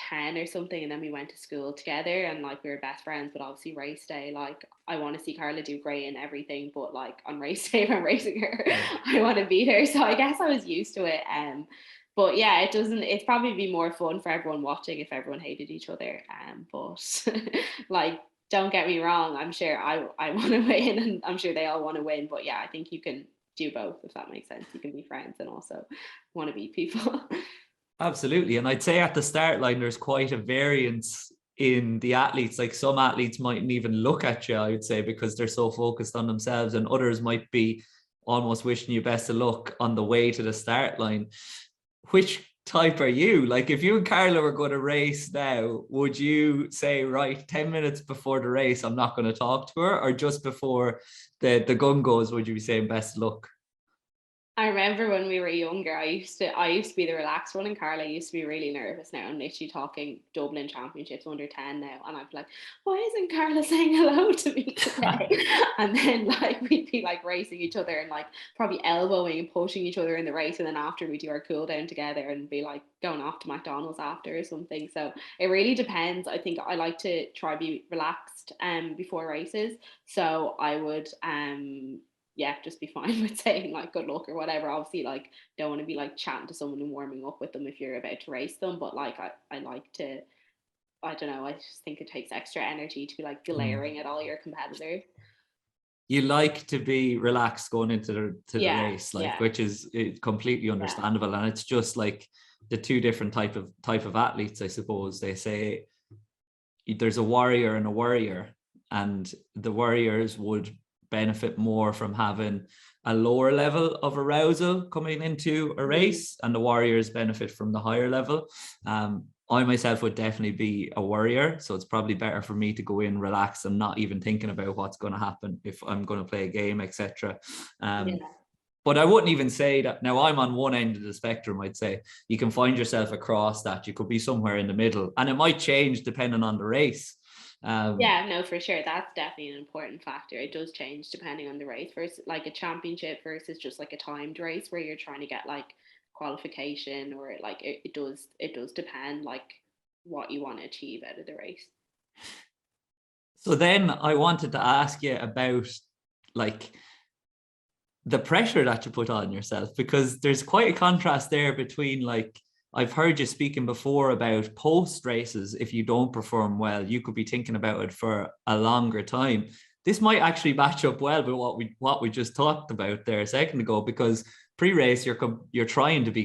S2: 10 or something, and then we went to school together and like we were best friends. But obviously race day, like I want to see Carla do great and everything, but like on race day, if I'm racing her,
S1: Yeah.
S2: I want to beat her. So I guess I was used to it. But yeah, it's probably be more fun for everyone watching if everyone hated each other. But like, don't get me wrong, I'm sure I want to win, and I'm sure they all want to win. But yeah, I think you can do both, if that makes sense. You can be friends and also want to beat people.
S1: Absolutely. And I'd say at the start line, there's quite a variance in the athletes. Like some athletes mightn't even look at you, I would say, because they're so focused on themselves, and others might be almost wishing you best of luck on the way to the start line. Which type are you? Like if you and Carla were going to race now, would you say, right, 10 minutes before the race, I'm not going to talk to her? Or just before the gun goes, would you be saying best of luck?
S2: I remember when we were younger, I used to be the relaxed one, and Carla used to be really nervous. Now I'm literally talking Dublin Championships under 10 now, and I'm like, why isn't Carla saying hello to me today? And then like we'd be like racing each other and like probably elbowing and pushing each other in the race, and then after we do our cool down together and be like going off to McDonald's after or something. So it really depends. I think I like to try be relaxed before races. So I would yeah, just be fine with saying like good luck or whatever. Obviously, like don't want to be like chatting to someone and warming up with them if you're about to race them. But like I like to, I don't know, I just think it takes extra energy to be like
S1: Mm.
S2: glaring at all your competitors.
S1: You like to be relaxed going into the
S2: Yeah,
S1: race, like,
S2: yeah,
S1: which is completely
S2: yeah.
S1: understandable. And it's just like the two different type of athletes, I suppose. They say there's a warrior and a worrier, and the warriors would benefit more from having a lower level of arousal coming into a
S2: Mm.
S1: race, and the warriors benefit from the higher level. I myself would definitely be a worrier, so it's probably better for me to go in relaxed and not even thinking about what's going to happen if I'm going to play a game, etc. um,
S2: Yeah.
S1: but I wouldn't even say that. Now I'm on one end of the spectrum. I'd say you can find yourself across that. You could be somewhere in the middle, and it might change depending on the race. Um,
S2: Yeah, no, for sure. That's definitely an important factor. It does change depending on the race versus like a championship versus just like a timed race where you're trying to get like qualification, or like it does depend like what you want to achieve out of the race.
S1: so then I wanted to ask you about like the pressure that you put on yourself, because there's quite a contrast there between, like, I've heard you speaking before about post races. If you don't perform well, you could be thinking about it for a longer time. This might actually match up well with what we just talked about there a second ago, because pre-race you're trying to be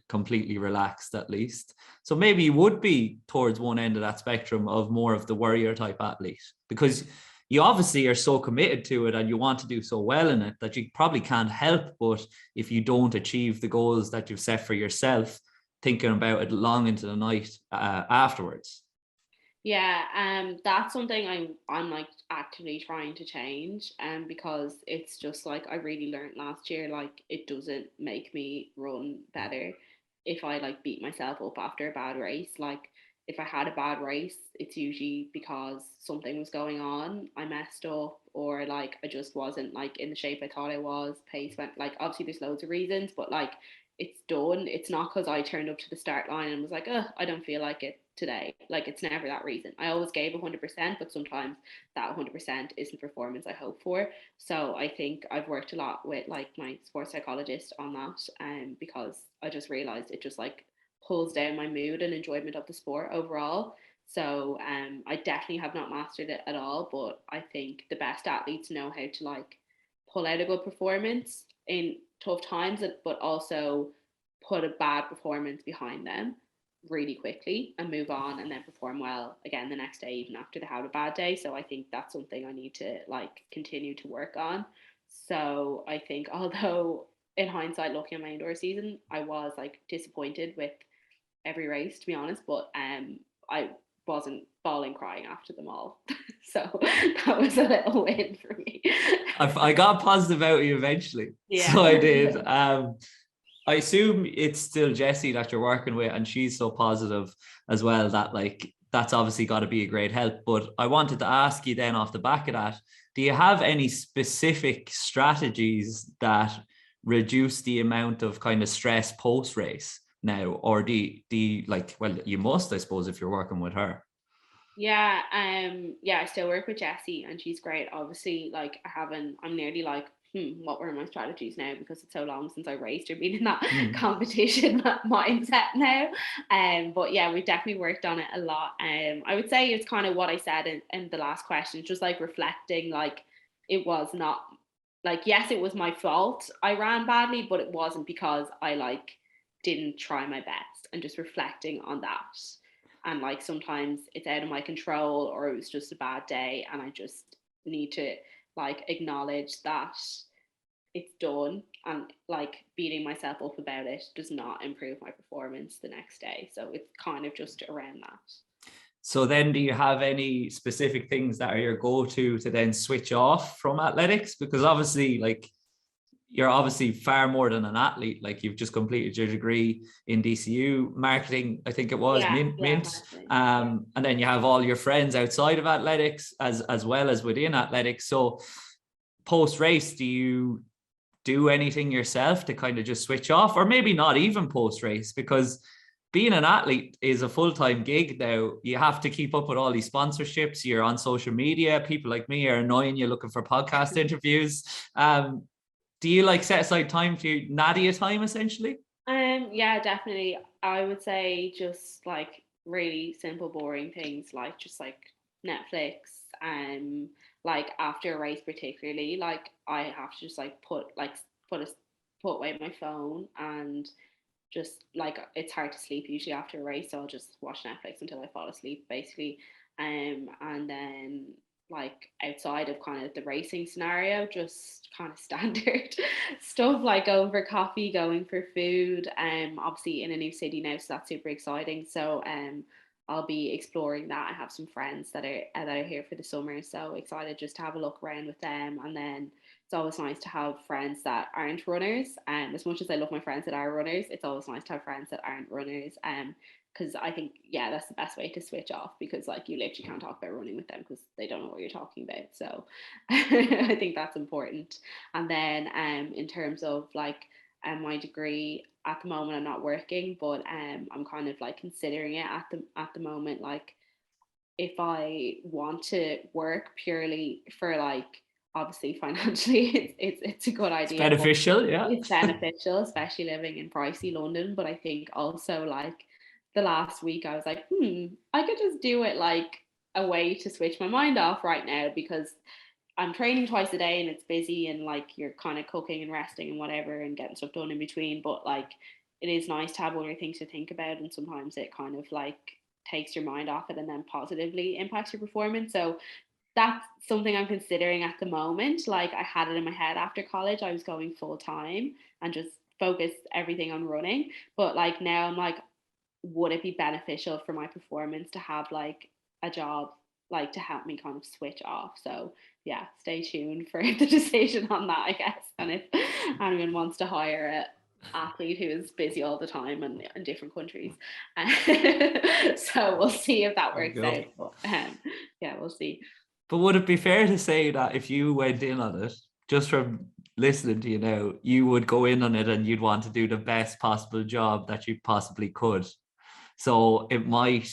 S1: completely relaxed at least. So maybe you would be towards one end of that spectrum of more of the warrior type athlete, because you obviously are so committed to it and you want to do so well in it that you probably can't help but, if you don't achieve the goals that you've set for yourself, thinking about it long into the night afterwards.
S2: Yeah, that's something I'm like actively trying to change, because it's just like I really learned last year, like it doesn't make me run better. if I like beat myself up after a bad race. Like if I had a bad race, it's usually because something was going on. I messed up, or like I just wasn't like in the shape I thought I was. Pace went, like obviously there's loads of reasons, but like it's done. It's not because I turned up to the start line and was like, oh, I don't feel like it today. Like it's never that reason. I always gave 100%, but sometimes that 100% isn't performance I hope for. So I think I've worked a lot with like my sports psychologist on that, because I just realized it just like pulls down my mood and enjoyment of the sport overall. So I definitely have not mastered it at all, but I think the best athletes know how to like pull out a good performance in tough times, but also put a bad performance behind them really quickly and move on and then perform well again the next day, even after they had a bad day. So I think that's something I need to like continue to work on. So I think, although in hindsight, looking at my indoor season, I was like disappointed with every race, to be honest, but I wasn't bawling crying after them all. So that was a little win for me.
S1: I got positive out of you eventually.
S2: Yeah.
S1: So I did. I assume it's still Jessie that you're working with, and she's so positive as well that like that's obviously got to be a great help. But I wanted to ask you then off the back of that, do you have any specific strategies that reduce the amount of kind of stress post race now, or do you like, well, you must, I suppose, if you're working with her.
S2: Yeah, I still work with Jessie and she's great. Obviously, like I'm nearly like, what were my strategies now? Because it's so long since I raced or been in that competition mindset now. But yeah, we've definitely worked on it a lot. I would say it's kind of what I said in the last question, just like reflecting, like it was not like, yes, it was my fault I ran badly, but it wasn't because I like didn't try my best, and just reflecting on that. And like sometimes it's out of my control, or it was just a bad day, and I just need to like acknowledge that it's done, and like beating myself up about it does not improve my performance the next day. So it's kind of just around that.
S1: So then do you have any specific things that are your go-to to then switch off from athletics? Because obviously, like, you're obviously far more than an athlete. Like, you've just completed your degree in DCU marketing, I think it was,
S2: Yeah,
S1: Mint.
S2: marketing.
S1: And then you have all your friends outside of athletics as well as within athletics. So post race, do you do anything yourself to kind of just switch off, or maybe not even post race? Because being an athlete is a full-time gig now. You have to keep up with all these sponsorships. You're on social media. People like me are annoying you looking for podcast interviews. Do you like set aside time for your Nadia time essentially?
S2: Yeah, definitely. I would say just like really simple, boring things like just like Netflix. Like after a race, particularly, like I have to just like put away my phone, and just like it's hard to sleep usually after a race, so I'll just watch Netflix until I fall asleep, basically. And then like outside of kind of the racing scenario, just kind of standard stuff like going for coffee, going for food. Obviously in a new city now, so that's super exciting. So I'll be exploring that. I have some friends that are here for the summer, so excited just to have a look around with them. And then it's always nice to have friends that aren't runners. As much as I love my friends that are runners, it's always nice to have friends that aren't runners. Because I think, yeah, that's the best way to switch off, because like you literally can't talk about running with them because they don't know what you're talking about. So I think that's important. And then in terms of like my degree, at the moment I'm not working, but I'm kind of like considering it at the moment. Like if I want to work purely for like, obviously financially it's a good
S1: It's
S2: idea, but
S1: beneficial, yeah.
S2: it's beneficial, especially living in pricey London. But I think also like the last week I was like, I could just do it like a way to switch my mind off right now, because I'm training twice a day and it's busy, and like you're kind of cooking and resting and whatever and getting stuff done in between. But like it is nice to have other things to think about, and sometimes it kind of like takes your mind off it and then positively impacts your performance. So that's something I'm considering at the moment. Like I had it in my head after college, I was going full time and just focus everything on running. But like now I'm like, would it be beneficial for my performance to have like a job like to help me kind of switch off? So yeah, stay tuned for the decision on that, I guess. And if anyone wants to hire athlete who is busy all the time and in different countries. So we'll see if that
S1: There you
S2: works
S1: go.
S2: out. But yeah, we'll see.
S1: But would it be fair to say that if you went in on it, just from listening to you now, you would go in on it and you'd want to do the best possible job that you possibly could? So it might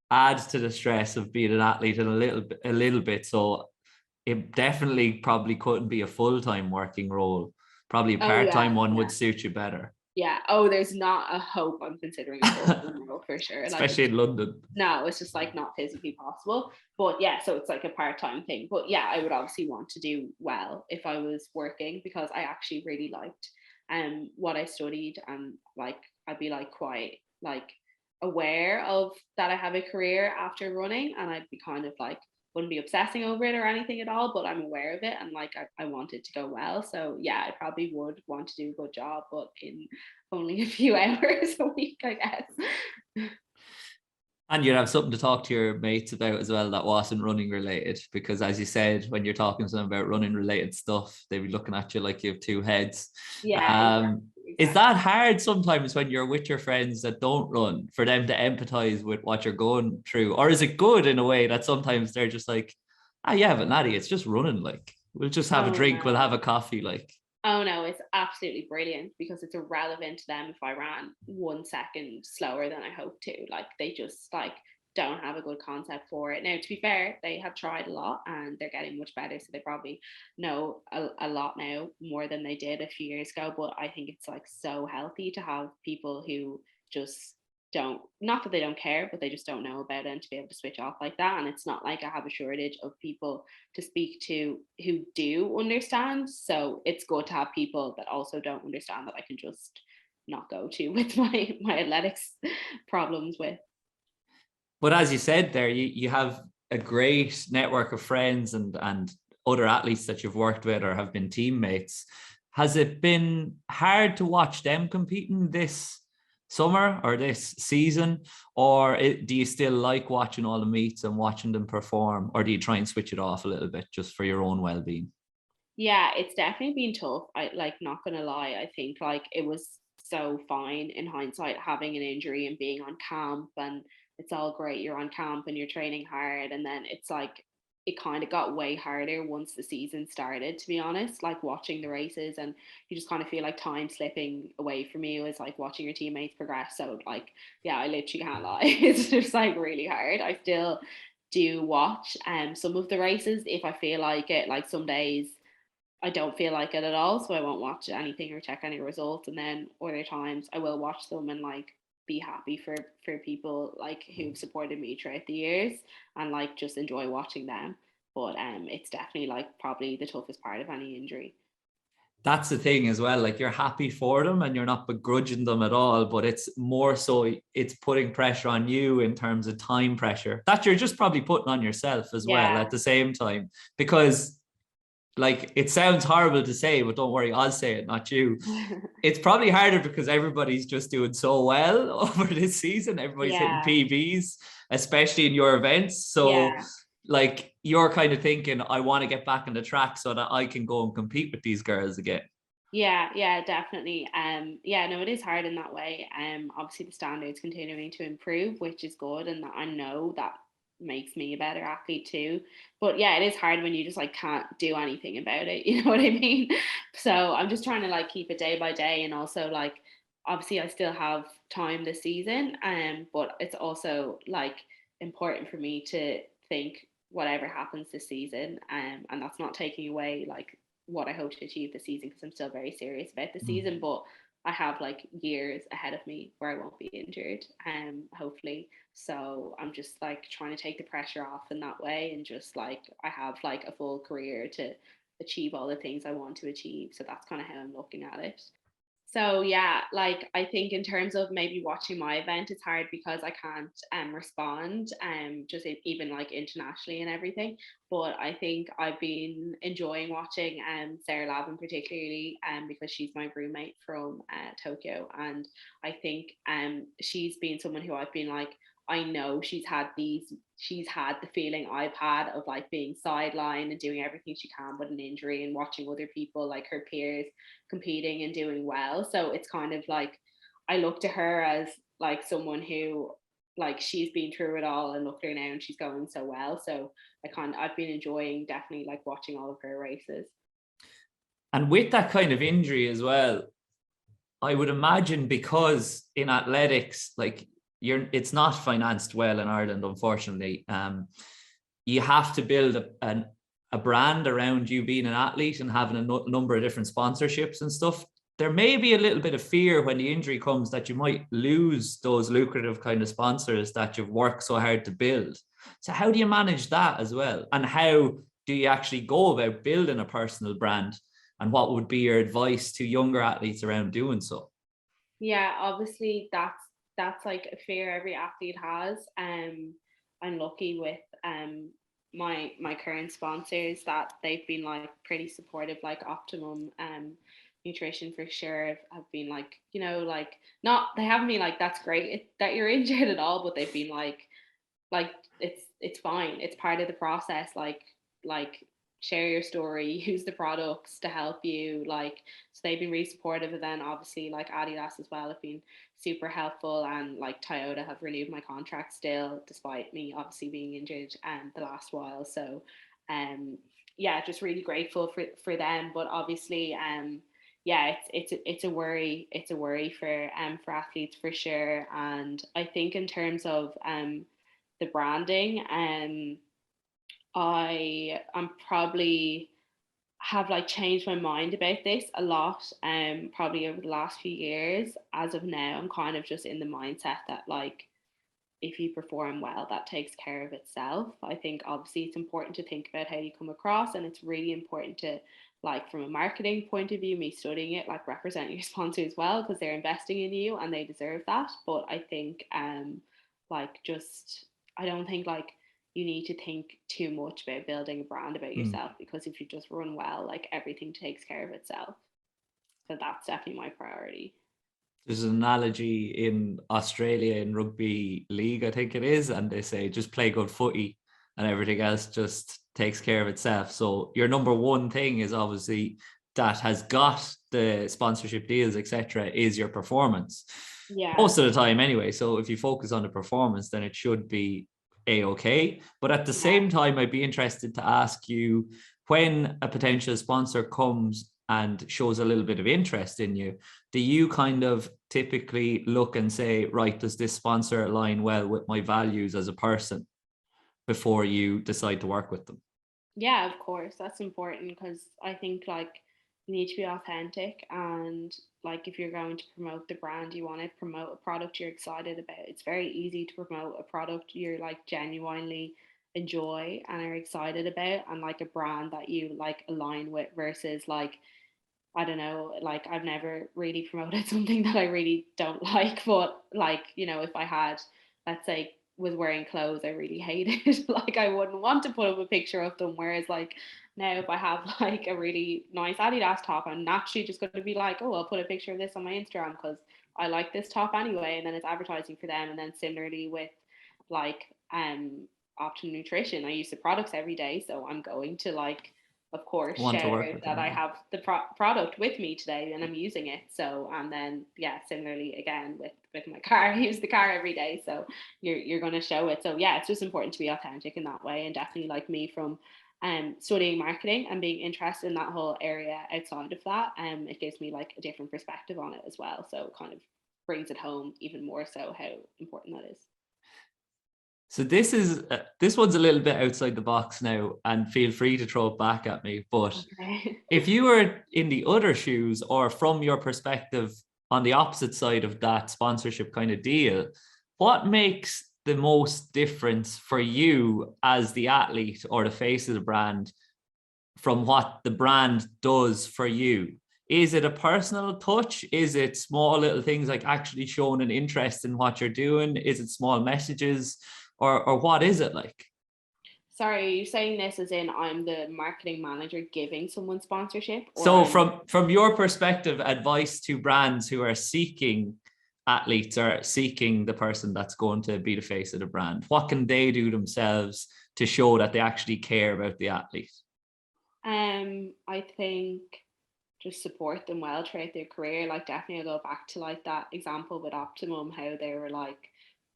S1: add to the stress of being an athlete in a little bit. So it definitely probably couldn't be a full-time working role. Probably a
S2: Oh yeah,
S1: part-time one
S2: yeah.
S1: would suit you better,
S2: Yeah. Oh, there's not a hope I'm considering a full-time role for sure. Like
S1: especially in London.
S2: no, it's just like not physically possible. But yeah, so it's like a part-time thing. But yeah, I would obviously want to do well if I was working, because I actually really liked what I studied, and like I'd be like quite like aware of that I have a career after running, and I'd be kind of like wouldn't be obsessing over it or anything at all, but I'm aware of it, and like I want it to go well. So yeah, I probably would want to do a good job, but in only a few hours a week, I guess.
S1: And you'd have something to talk to your mates about as well that wasn't running related. Because as you said, when you're talking to them about running related stuff, they'd be looking at you like you have two heads.
S2: Yeah,
S1: Um, is
S2: exactly.
S1: that hard sometimes when you're with your friends that don't run for them to empathize with what you're going through? Or is it good in a way that sometimes they're just like, ah, yeah, but Nadia, it's just running. Like, we'll just have a
S2: Oh
S1: drink, we'll have
S2: no.
S1: a coffee. Like,
S2: Oh no, it's absolutely brilliant, because it's irrelevant to them if I ran 1 second slower than I hoped to. Like they just like don't have a good concept for it. Now, to be fair, they have tried a lot and they're getting much better. So they probably know a lot now, more than they did a few years ago. But I think it's like so healthy to have people who just don't, not that they don't care, but they just don't know about it, and to be able to switch off like that. And it's not like I have a shortage of people to speak to who do understand. So it's good to have people that also don't understand that I can just not go to with my athletics problems with.
S1: but as you said there, you have a great network of friends and other athletes that you've worked with or have been teammates. Has it been hard to watch them competing this summer or this season, or do you still like watching all the meets and watching them perform, or do you try and switch it off a little bit just for your own well-being?
S2: Yeah, it's definitely been tough. I like not gonna lie. I think like it was so fine in hindsight having an injury and being on camp, and it's all great. You're on camp and you're training hard, and then it's like it kind of got way harder once the season started, to be honest. Like watching the races, and you just kind of feel like time slipping away from you as like watching your teammates progress. So like yeah, I literally can't lie. It's just like really hard. I still do watch some of the races if I feel like it. Like some days I don't feel like it at all, so I won't watch anything or check any results. And then other times I will watch them and like be happy for people like who've supported me throughout the years, and like just enjoy watching them. But it's definitely like probably the toughest part of any injury.
S1: That's the thing as well. Like, you're happy for them and you're not begrudging them at all, but it's more so it's putting pressure on you in terms of time pressure that you're just probably putting on yourself as well
S2: Yeah.
S1: at the same time. Because, like, it sounds horrible to say, but don't worry, I'll say it, not you. It's probably harder because everybody's just doing so well over this season. Everybody's hitting
S2: Yeah.
S1: PBs, especially in your events. So,
S2: Yeah.
S1: like, you're kind of thinking, I want to get back on the track so that I can go and compete with these girls again.
S2: Yeah, yeah, definitely. Yeah, no, it is hard in that way. Obviously the standards continuing to improve, which is good, and I know that makes me a better athlete too. But yeah, it is hard when you just like can't do anything about it. You know what I mean? So I'm just trying to like keep it day by day, and also like obviously I still have time this season, but it's also like important for me to think whatever happens this season, and that's not taking away like what I hope to achieve this season, because I'm still very serious about the season. But I have like years ahead of me where I won't be injured, hopefully. So I'm just like trying to take the pressure off in that way, and just like I have like a full career to achieve all the things I want to achieve. So that's kind of how I'm looking at it. So yeah, like I think in terms of maybe watching my event, it's hard because I can't respond just even like internationally and everything. But I think I've been enjoying watching Sarah Lavin particularly because she's my roommate from Tokyo, and I think she's been someone who I've been like I know she's had the feeling I've had of like being sidelined and doing everything she can with an injury and watching other people like her peers competing and doing well. So it's kind of like I look to her as like someone who like she's been through it all and look at her now and she's going so well. So I've been enjoying definitely like watching all of her races.
S1: And with that kind of injury as well, I would imagine, because in athletics, like it's not financed well in Ireland, unfortunately. You have to build a brand around you being an athlete and having a number of different sponsorships and stuff. There may be a little bit of fear when the injury comes that you might lose those lucrative kind of sponsors that you've worked so hard to build. So how do you manage that as well? And how do you actually go about building a personal brand? And what would be your advice to younger athletes around doing so?
S2: Yeah, obviously that's like a fear every athlete has. I'm lucky with my current sponsors that they've been like pretty supportive, like Optimum Nutrition for sure have been like, like not they haven't been like that's great that you're injured at all, but they've been like it's fine, it's part of the process, like share your story, use the products to help you, like so they've been really supportive. And then obviously like Adidas as well have been super helpful, and like Toyota have renewed my contract still despite me obviously being injured the last while. So um yeah, just really grateful for them. But obviously yeah, it's a worry, for athletes for sure. And I think in terms of the branding, I am probably have like changed my mind about this a lot, probably over the last few years. As of now, I'm kind of just in the mindset that like if you perform well, that takes care of itself. I think obviously it's important to think about how you come across, and it's really important to, like, from a marketing point of view, me studying it, like represent your sponsor as well, because they're investing in you and they deserve that. But I think like just I don't think like you need to think too much about building a brand about
S1: Mm.
S2: yourself, because if you just run well, like everything takes care of itself. So that's definitely my priority.
S1: There's an analogy in Australia in rugby league, I think it is, and they say just play good footy and everything else just takes care of itself. So your number one thing is obviously that has got the sponsorship deals, etc., is your performance.
S2: Yeah.
S1: Most of the time anyway. So if you focus on the performance, then it should be a-okay. But at the
S2: Yeah.
S1: same time, I'd be interested to ask you, when a potential sponsor comes and shows a little bit of interest in you, do you kind of typically look and say, right, does this sponsor align well with my values as a person before you decide to work with them?
S2: Yeah, of course. That's important, because I think like you need to be authentic, and like if you're going to promote the brand, you want to promote a product you're excited about. It's very easy to promote a product you're like genuinely enjoy and are excited about, and like a brand that you like align with, versus like I don't know, like I've never really promoted something that I really don't like, but like, if I had, let's say, was wearing clothes I really hated, like I wouldn't want to put up a picture of them. Whereas like now if I have like a really nice Adidas top, I'm naturally just going to be like, oh, I'll put a picture of this on my Instagram because I like this top anyway, and then it's advertising for them. And then similarly with like Optimum Nutrition, I use the products every day, so I'm going to like of course
S1: Want to
S2: share
S1: work with
S2: that I
S1: them?
S2: have the product with me today and I'm using it. So and then yeah, similarly again with my car, I use the car every day, so you're going to show it. So yeah, it's just important to be authentic in that way. And definitely like me, from studying marketing and being interested in that whole area outside of that, it gives me like a different perspective on it as well, so it kind of brings it home even more so how important that is.
S1: So this one's a little bit outside the box now, and feel free to throw it back at me. But
S2: Okay.
S1: if you were in the other shoes, or from your perspective on the opposite side of that sponsorship kind of deal, what makes the most difference for you as the athlete or the face of the brand from what the brand does for you? Is it a personal touch? Is it small little things like actually showing an interest in what you're doing? Is it small messages? Or what is it like?
S2: Sorry, are you saying this as in I'm the marketing manager giving someone sponsorship, or
S1: So
S2: I'm
S1: from your perspective, advice to brands who are seeking athletes are seeking the person that's going to be the face of the brand? What can they do themselves to show that they actually care about the athlete?
S2: I think just support them well throughout their career. Like definitely I'll go back to like that example with Optimum, how they were like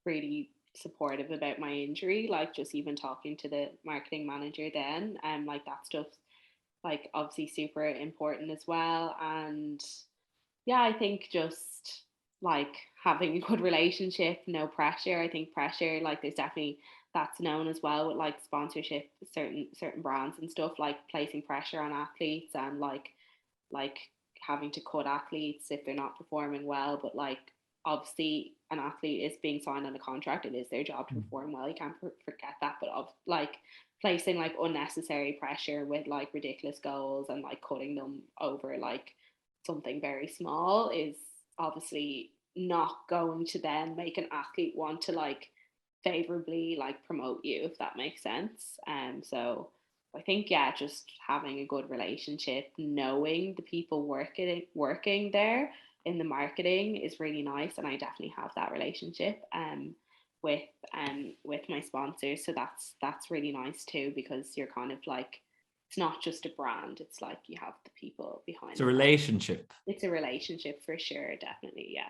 S2: really supportive about my injury, like just even talking to the marketing manager then, and like that stuff like obviously super important as well. And yeah, I think just like having a good relationship, no pressure. I think pressure, like there's definitely that's known as well with like sponsorship, certain brands and stuff, like placing pressure on athletes and like having to cut athletes if they're not performing well. But like obviously an athlete is being signed on a contract, it is their job to perform well, you can't forget that. But of like placing like unnecessary pressure with like ridiculous goals and like cutting them over like something very small is obviously not going to then make an athlete want to like favorably like promote you, if that makes sense. So I think yeah, just having a good relationship, knowing the people working there in the marketing is really nice, and I definitely have that relationship with with my sponsors. So that's really nice too, because you're kind of like it's not just a brand, it's like you have the people behind
S1: It's a
S2: the brand.
S1: relationship.
S2: It's a relationship for sure, definitely, yeah.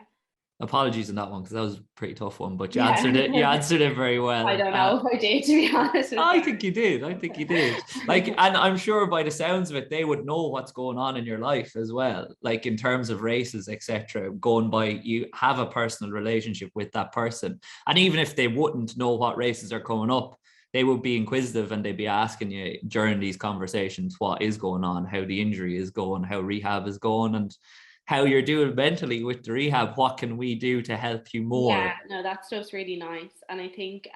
S1: Apologies on that one because that was a pretty tough one, but you
S2: Yeah.
S1: answered it. You answered it very
S2: I
S1: well.
S2: don't know if I did, to be honest with
S1: I
S2: you.
S1: think you did. I think you did. Like, and I'm sure by the sounds of it, they would know what's going on in your life as well. Like in terms of races, etc. Going by, you have a personal relationship with that person, and even if they wouldn't know what races are coming up, they would be inquisitive and they'd be asking you during these conversations what is going on, how the injury is going, how rehab is going, and how you're doing mentally with the rehab. What can we do to help you
S2: Yeah,
S1: more?
S2: no, that stuff's really nice. And I think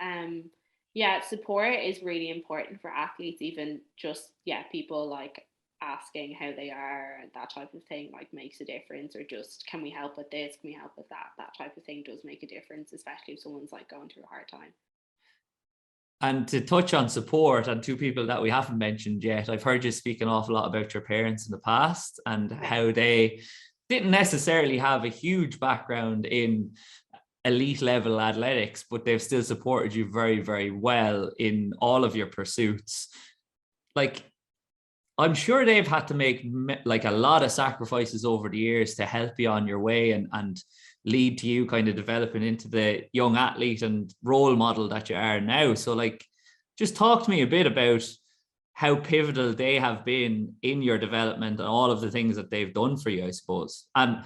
S2: yeah, support is really important for athletes, even just yeah, people like asking how they are and that type of thing like makes a difference, or just can we help with this, can we help with that, that type of thing does make a difference, especially if someone's like going through a hard time.
S1: And to touch on support, and two people that we haven't mentioned yet, I've heard you speak an awful lot about your parents in the past and
S2: Yeah.
S1: how they didn't necessarily have a huge background in elite level athletics, but they've still supported you very, very well in all of your pursuits. Like, I'm sure they've had to make like a lot of sacrifices over the years to help you on your way and lead to you kind of developing into the young athlete and role model that you are now. So like, just talk to me a bit about how pivotal they have been in your development and all of the things that they've done for you, I suppose. And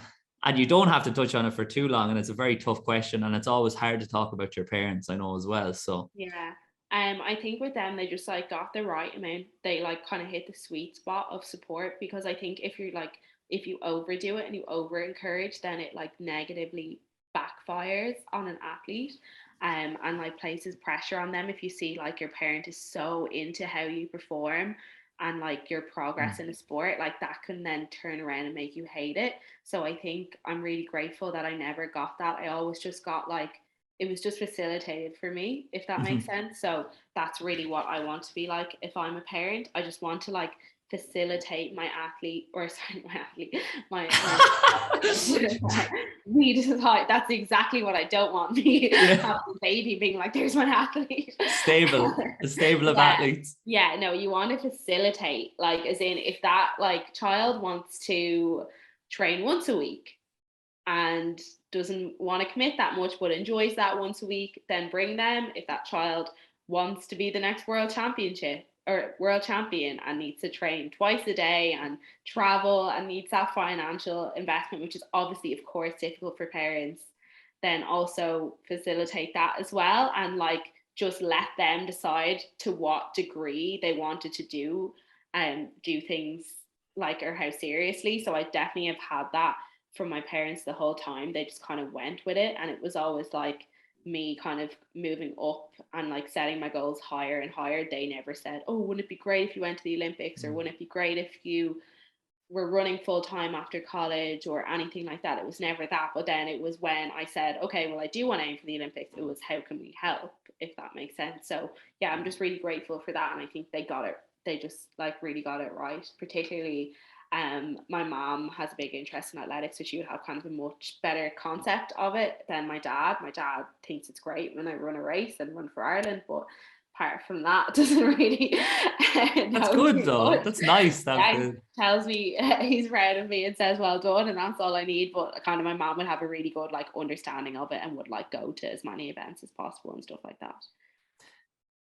S1: you don't have to touch on it for too long. And it's a very tough question. And it's always hard to talk about your parents, I know as well. So
S2: Yeah. I think with them they just like got the right amount. They like kind of hit the sweet spot of support, because I think if you're like if you overdo it and you over encourage, then it like negatively backfires on an athlete. And like places pressure on them if you see like your parent is so into how you perform and like your progress in a sport, like that can then turn around and make you hate it. So I think I'm really grateful that I never got that. I always just got like it was just facilitated for me, if that makes sense. So that's really what I want to be like. If I'm a parent, I just want to like facilitate my athlete, or sorry, my athlete, my me decide. That's exactly what I don't want me
S1: yeah,
S2: having a baby being like, there's my athlete.
S1: a stable of
S2: Yeah.
S1: athletes.
S2: Yeah, no, you want to facilitate, like as in if that like child wants to train once a week and doesn't want to commit that much but enjoys that once a week, then bring them. If that child wants to be the next world championship or world champion and needs to train twice a day and travel and needs that financial investment, which is obviously of course difficult for parents, then also facilitate that as well, and like just let them decide to what degree they wanted to do things like, or how seriously. So I definitely have had that from my parents the whole time. They just kind of went with it, and it was always like me kind of moving up and like setting my goals higher and higher. They never said, oh, wouldn't it be great if you went to the Olympics, or wouldn't it be great if you were running full time after college, or anything like that. It was never that. But then it was when I said, okay, well, I do want to aim for the Olympics, it was how can we help, if that makes sense. So yeah, I'm just really grateful for that, and I think they got it. They just like really got it right, particularly My mom has a big interest in athletics, so she would have kind of a much better concept of it than my dad. My dad thinks it's great when I run a race and run for Ireland, but apart from that, doesn't really
S1: That's
S2: know
S1: good
S2: too
S1: though.
S2: much.
S1: That's nice to have
S2: Yeah,
S1: the.
S2: tells me he's proud of me and says well done, and that's all I need. But kind of my mom would have a really good like understanding of it and would like go to as many events as possible and stuff like that.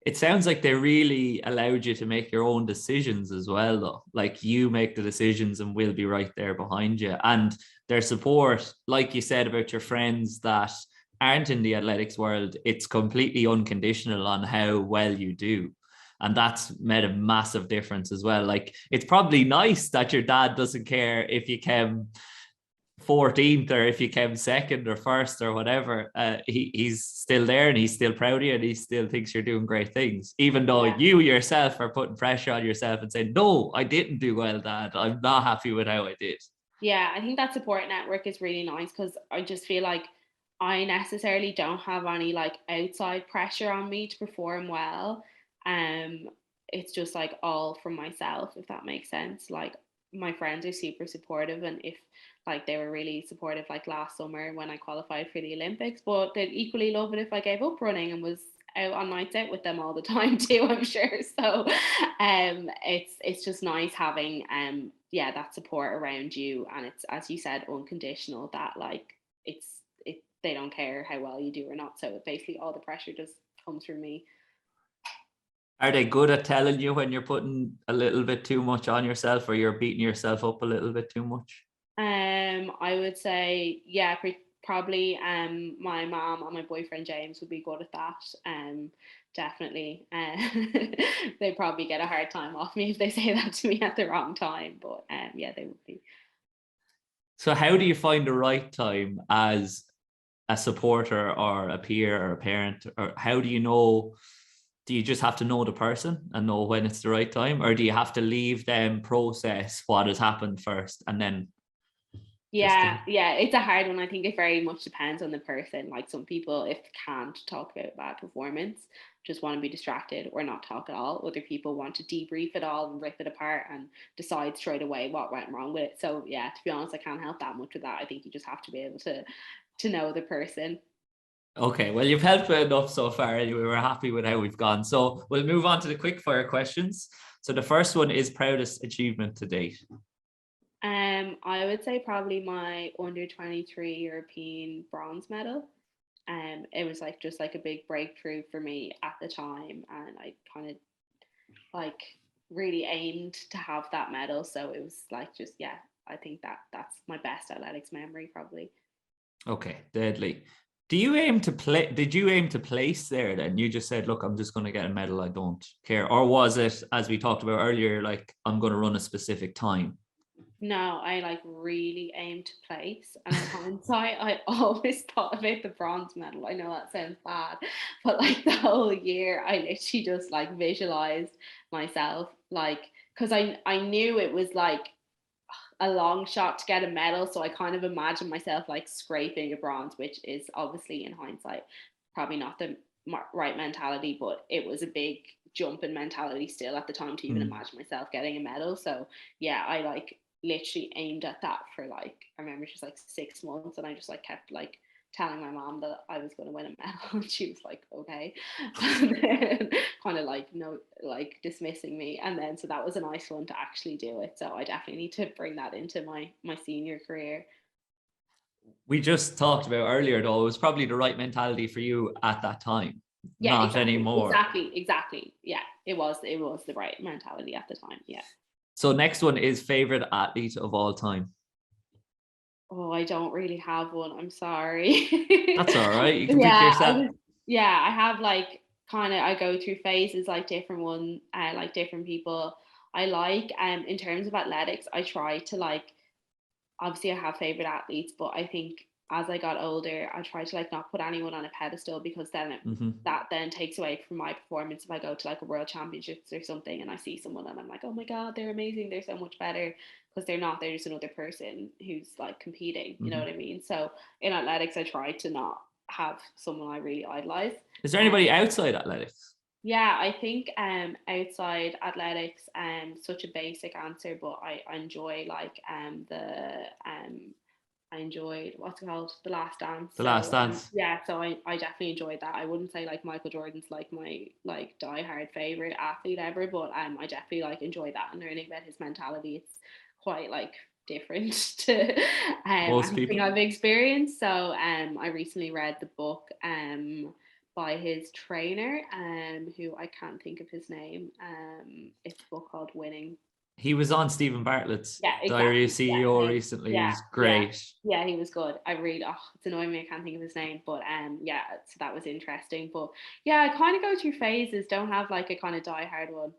S1: It sounds like they really allowed you to make your own decisions as well, though. Like you make the decisions and we'll be right there behind you. And their support, like you said about your friends that aren't in the athletics world, it's completely unconditional on how well you do. And that's made a massive difference as well. Like it's probably nice that your dad doesn't care if you came 14th or if you came second or first or whatever. He's still there and he's still proud of you and he still thinks you're doing great things, even though
S2: Yeah.
S1: you yourself are putting pressure on yourself and saying, no, I didn't do well, Dad, I'm not happy with how I did.
S2: Yeah, I think that support network is really nice because I just feel like I necessarily don't have any like outside pressure on me to perform well. Um, it's just like all from myself, if that makes sense. Like my friends are super supportive, and if like they were really supportive, like last summer when I qualified for the Olympics, but they'd equally love it if I gave up running and was out on nights out with them all the time too, I'm sure. So it's just nice having yeah, that support around you, and it's, as you said, unconditional, that like they don't care how well you do or not, so basically all the pressure just comes from me.
S1: Are they good at telling you when you're putting a little bit too much on yourself or you're beating yourself up a little bit too much?
S2: I would say, yeah, probably my mom and my boyfriend James would be good at that. Definitely. They probably get a hard time off me if they say that to me at the wrong time, but yeah, they would be.
S1: So how do you find the right time as a supporter or a peer or a parent, or how do you know? Do you just have to know the person and know when it's the right time, or do you have to leave them process what has happened first and then just
S2: Yeah, yeah, it's a hard one. I think it very much depends on the person. Like some people, if can't talk about bad performance, just want to be distracted or not talk at all. Other people want to debrief it all and rip it apart and decide straight away what went wrong with it. So yeah, to be honest, I can't help that much with that. I think you just have to be able to know the person.
S1: okay, well, you've helped enough so far. Anyway, we're happy with how we've gone. So we'll move on to the quick fire questions. So the first one is proudest achievement to date.
S2: I would say probably my under 23 European bronze medal. It was like just like a big breakthrough for me at the time, and I kind of like really aimed to have that medal. So it was like just, yeah, I think that's my best athletics memory probably.
S1: Okay, deadly. Do you aim to play? Did you aim to place there then? You just said, look, I'm just going to get a medal. I don't care. Or was it, as we talked about earlier, like, I'm going to run a specific time?
S2: No, I like really aimed to place, and in hindsight, I always thought about the bronze medal. I know that sounds bad, but like the whole year, I literally just like visualized myself, like, because I knew it was like a long shot to get a medal, so I kind of imagined myself like scraping a bronze, which is obviously in hindsight probably not the right mentality, but it was a big jump in mentality still at the time to even
S1: Hmm.
S2: imagine myself getting a medal. So yeah, I like literally aimed at that for like, I remember just like 6 months, and I just like kept like telling my mom that I was going to win a medal, and she was like, okay, and then kind of like no, like dismissing me, and then so that was a nice one to actually do it. So I definitely need to bring that into my senior career.
S1: We just talked about earlier, though, it was probably the right mentality for you at that time,
S2: Yeah,
S1: not
S2: exactly,
S1: anymore.
S2: exactly. Yeah, it was the right mentality at the time. Yeah.
S1: So next one is favorite athlete of all time.
S2: Oh, I don't really have one. I'm sorry.
S1: That's all right. You can pick
S2: Yeah, I
S1: yourself.
S2: was. Yeah, I have like kind of I go through phases like different one, like different people I like. In terms of athletics, I try to like, obviously I have favorite athletes, but I think as I got older, I try to like not put anyone on a pedestal, because then
S1: Hmm.
S2: that then takes away from my performance if I go to like a world championships or something and I see someone and I'm like, oh my god, they're amazing, they're so much better, because they're not, they're just another person who's like competing, you know what I
S1: Hmm.
S2: mean? So in athletics I try to not have someone I really idolize.
S1: Is there
S2: um,
S1: anybody outside athletics?
S2: Yeah, I think outside athletics, such a basic answer, but I enjoy like the I enjoyed what's it called, The Last Dance.
S1: The Last
S2: So
S1: Dance.
S2: yeah, so I definitely enjoyed that. I wouldn't say like Michael Jordan's like my like diehard favorite athlete ever, but I definitely like enjoy that and learning about his mentality. It's quite like different to
S1: Most
S2: anything
S1: people.
S2: I've experienced. So I recently read the book by his trainer who I can't think of his name. It's a book called Winning.
S1: He was on Stephen Bartlett's
S2: Yeah,
S1: Diary of
S2: exactly. Yeah,
S1: CEO
S2: him.
S1: recently. He
S2: Yeah,
S1: was
S2: yeah,
S1: great.
S2: yeah. He was good. I read. Oh, it's annoying me. I can't think of his name, but yeah. So that was interesting. But yeah, I kind of go through phases. Don't have like a kind of die hard one.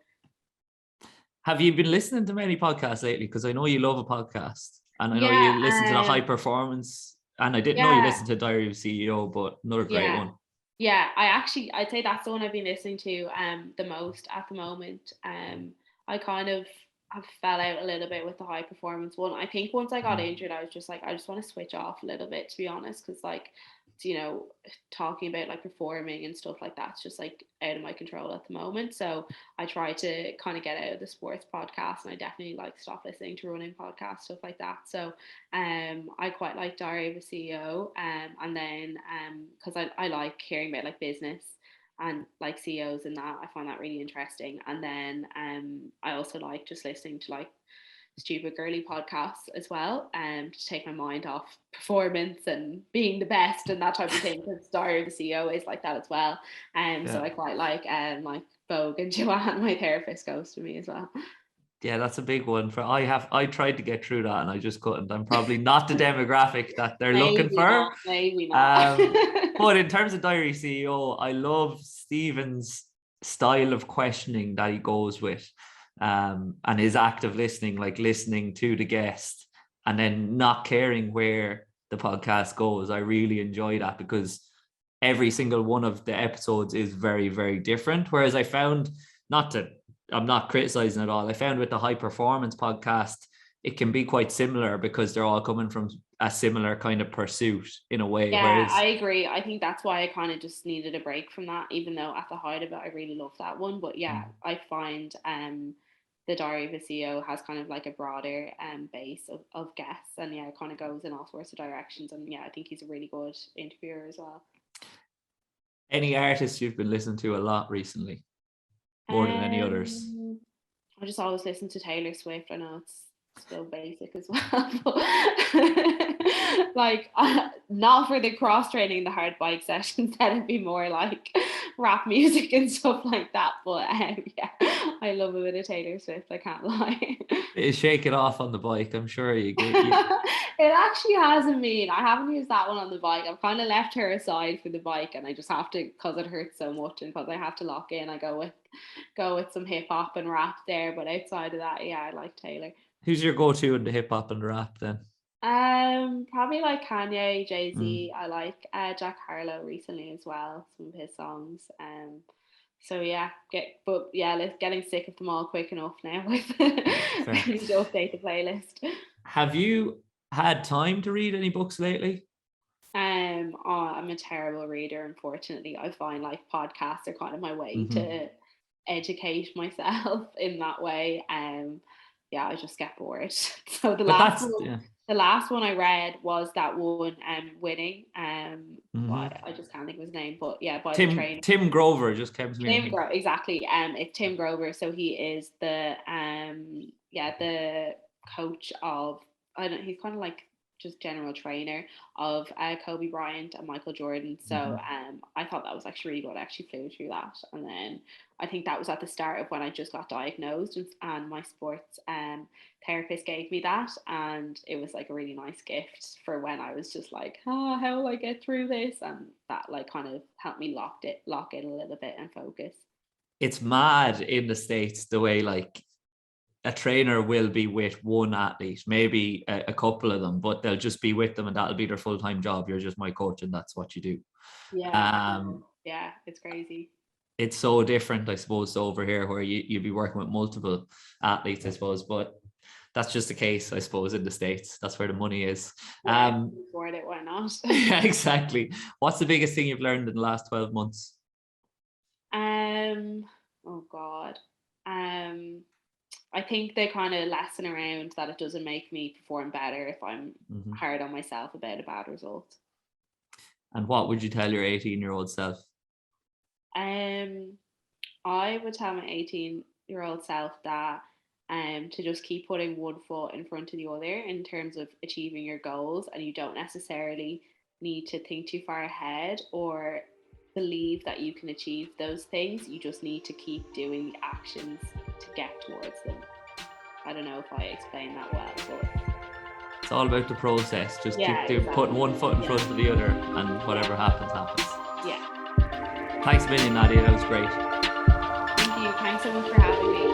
S1: Have you been listening to many podcasts lately? Because I know you love a podcast, and I know
S2: Yeah,
S1: you listen to the High Performance. And I didn't know you
S2: yeah,
S1: listened to Diary of CEO, but another great
S2: yeah,
S1: one.
S2: yeah. I'd say that's the one I've been listening to the most at the moment. I kind of have fell out a little bit with the high performance one. I think once I got
S1: Mm.
S2: injured, I was just like, I just want to switch off a little bit, to be honest, because like, you know, talking about like performing and stuff like that's just like out of my control at the moment. So I try to kind of get out of the sports podcast, and I definitely like stop listening to running podcasts, stuff like that. So I quite like Diary of a CEO, and then because I like hearing about like business and like CEOs and that, I find that really interesting. And then I also like just listening to like stupid girly podcasts as well, to take my mind off performance and being the best and that type of thing. Because Diary of the CEO is like that as well. So
S1: Yeah.
S2: I quite like Vogue and Joanne, my therapist, goes to me as well.
S1: Yeah, that's a big one. I tried to get through that and I just couldn't. I'm probably not the demographic that they're looking
S2: Maybe
S1: for.
S2: not, maybe not.
S1: Um, but in terms of Diary CEO, I love Stephen's style of questioning that he goes with, and his active listening, like listening to the guest and then not caring where the podcast goes. I really enjoy that because every single one of the episodes is very, very different. Whereas I found, not to, I'm not criticizing at all. I found with the High Performance podcast, it can be quite similar because they're all coming from a similar kind of pursuit in a way.
S2: Yeah,
S1: Whereas,
S2: I agree. I think that's why I kind of just needed a break from that, even though at the height of it, I really love that one. But yeah, I find the Diary of a CEO has kind of like a broader base of guests, and yeah, it kind of goes in all sorts of directions. And yeah, I think he's a really good interviewer as well.
S1: any artist you've been listening to a lot recently, more than any others?
S2: Um, I just always listen to Taylor Swift. I know it's so basic as well, but like not for the cross training, the hard bike sessions. That'd be more like rap music and stuff like that. But yeah, I love a bit of Taylor Swift. I can't lie.
S1: Shake it off on the bike. I'm sure you get you.
S2: It actually hasn't been. I haven't used that one on the bike. I've kind of left her aside for the bike, and I just have to because it hurts so much, and because I have to lock in. I go with some hip hop and rap there, but outside of that, yeah, I like Taylor.
S1: Who's your go-to in the hip hop and rap then?
S2: Probably like Kanye,
S1: Mm.
S2: Jay-Z. I like Jack Harlow recently as well, some of his songs. So yeah, getting sick of them all quick enough now with
S1: Fair.
S2: need to update the playlist.
S1: Have you had time to read any books lately?
S2: Oh, I'm a terrible reader, unfortunately. I find like podcasts are kind of my way
S1: Mm-hmm.
S2: to educate myself in that way. Yeah, I just get bored. So
S1: But that's yeah.
S2: the last one I read was that one, Winning.
S1: Mm-hmm.
S2: I just can't think of his name, but yeah, by the
S1: Tim
S2: train.
S1: Tim Grover just came to me. I think.
S2: Exactly. It's Tim Grover. So he is the coach of, I don't, he's kind of like just general trainer of Kobe Bryant and Michael Jordan. So
S1: Mm-hmm.
S2: I thought that was actually really good. I actually flew through that, and then I think that was at the start of when I just got diagnosed, and my sports therapist gave me that, and it was like a really nice gift for when I was just like, oh, how will I get through this? And that like kind of helped me lock in a little bit and focus.
S1: It's mad in the States the way like a trainer will be with one athlete, maybe a couple of them, but they'll just be with them and that'll be their full-time job. You're just my coach and that's what you do.
S2: Yeah, I know.
S1: Um,
S2: Yeah, it's crazy.
S1: it's so different, I suppose, to over here where you'd be working with multiple athletes, I suppose, but that's just the case, I suppose, in the States. That's where the money is.
S2: Yeah, if you can afford it, why not?
S1: Yeah, exactly. What's the biggest thing you've learned in the last 12 months?
S2: Oh God. I think they kind of lesson around that it doesn't make me perform better if I'm hard on myself about a bad result.
S1: And what would you tell your 18-year-old self?
S2: I would tell my 18-year-old self that to just keep putting one foot in front of the other in terms of achieving your goals, and you don't necessarily need to think too far ahead or believe that you can achieve those things. You just need to keep doing the actions to get towards them. I don't know if I explained that well, but
S1: it's all about the process. Just keep
S2: exactly.
S1: putting one foot in front of the other, and whatever happens, happens.
S2: Yeah.
S1: Thanks a million, Nadia. That was great.
S2: Thank you. Thanks so much for having me.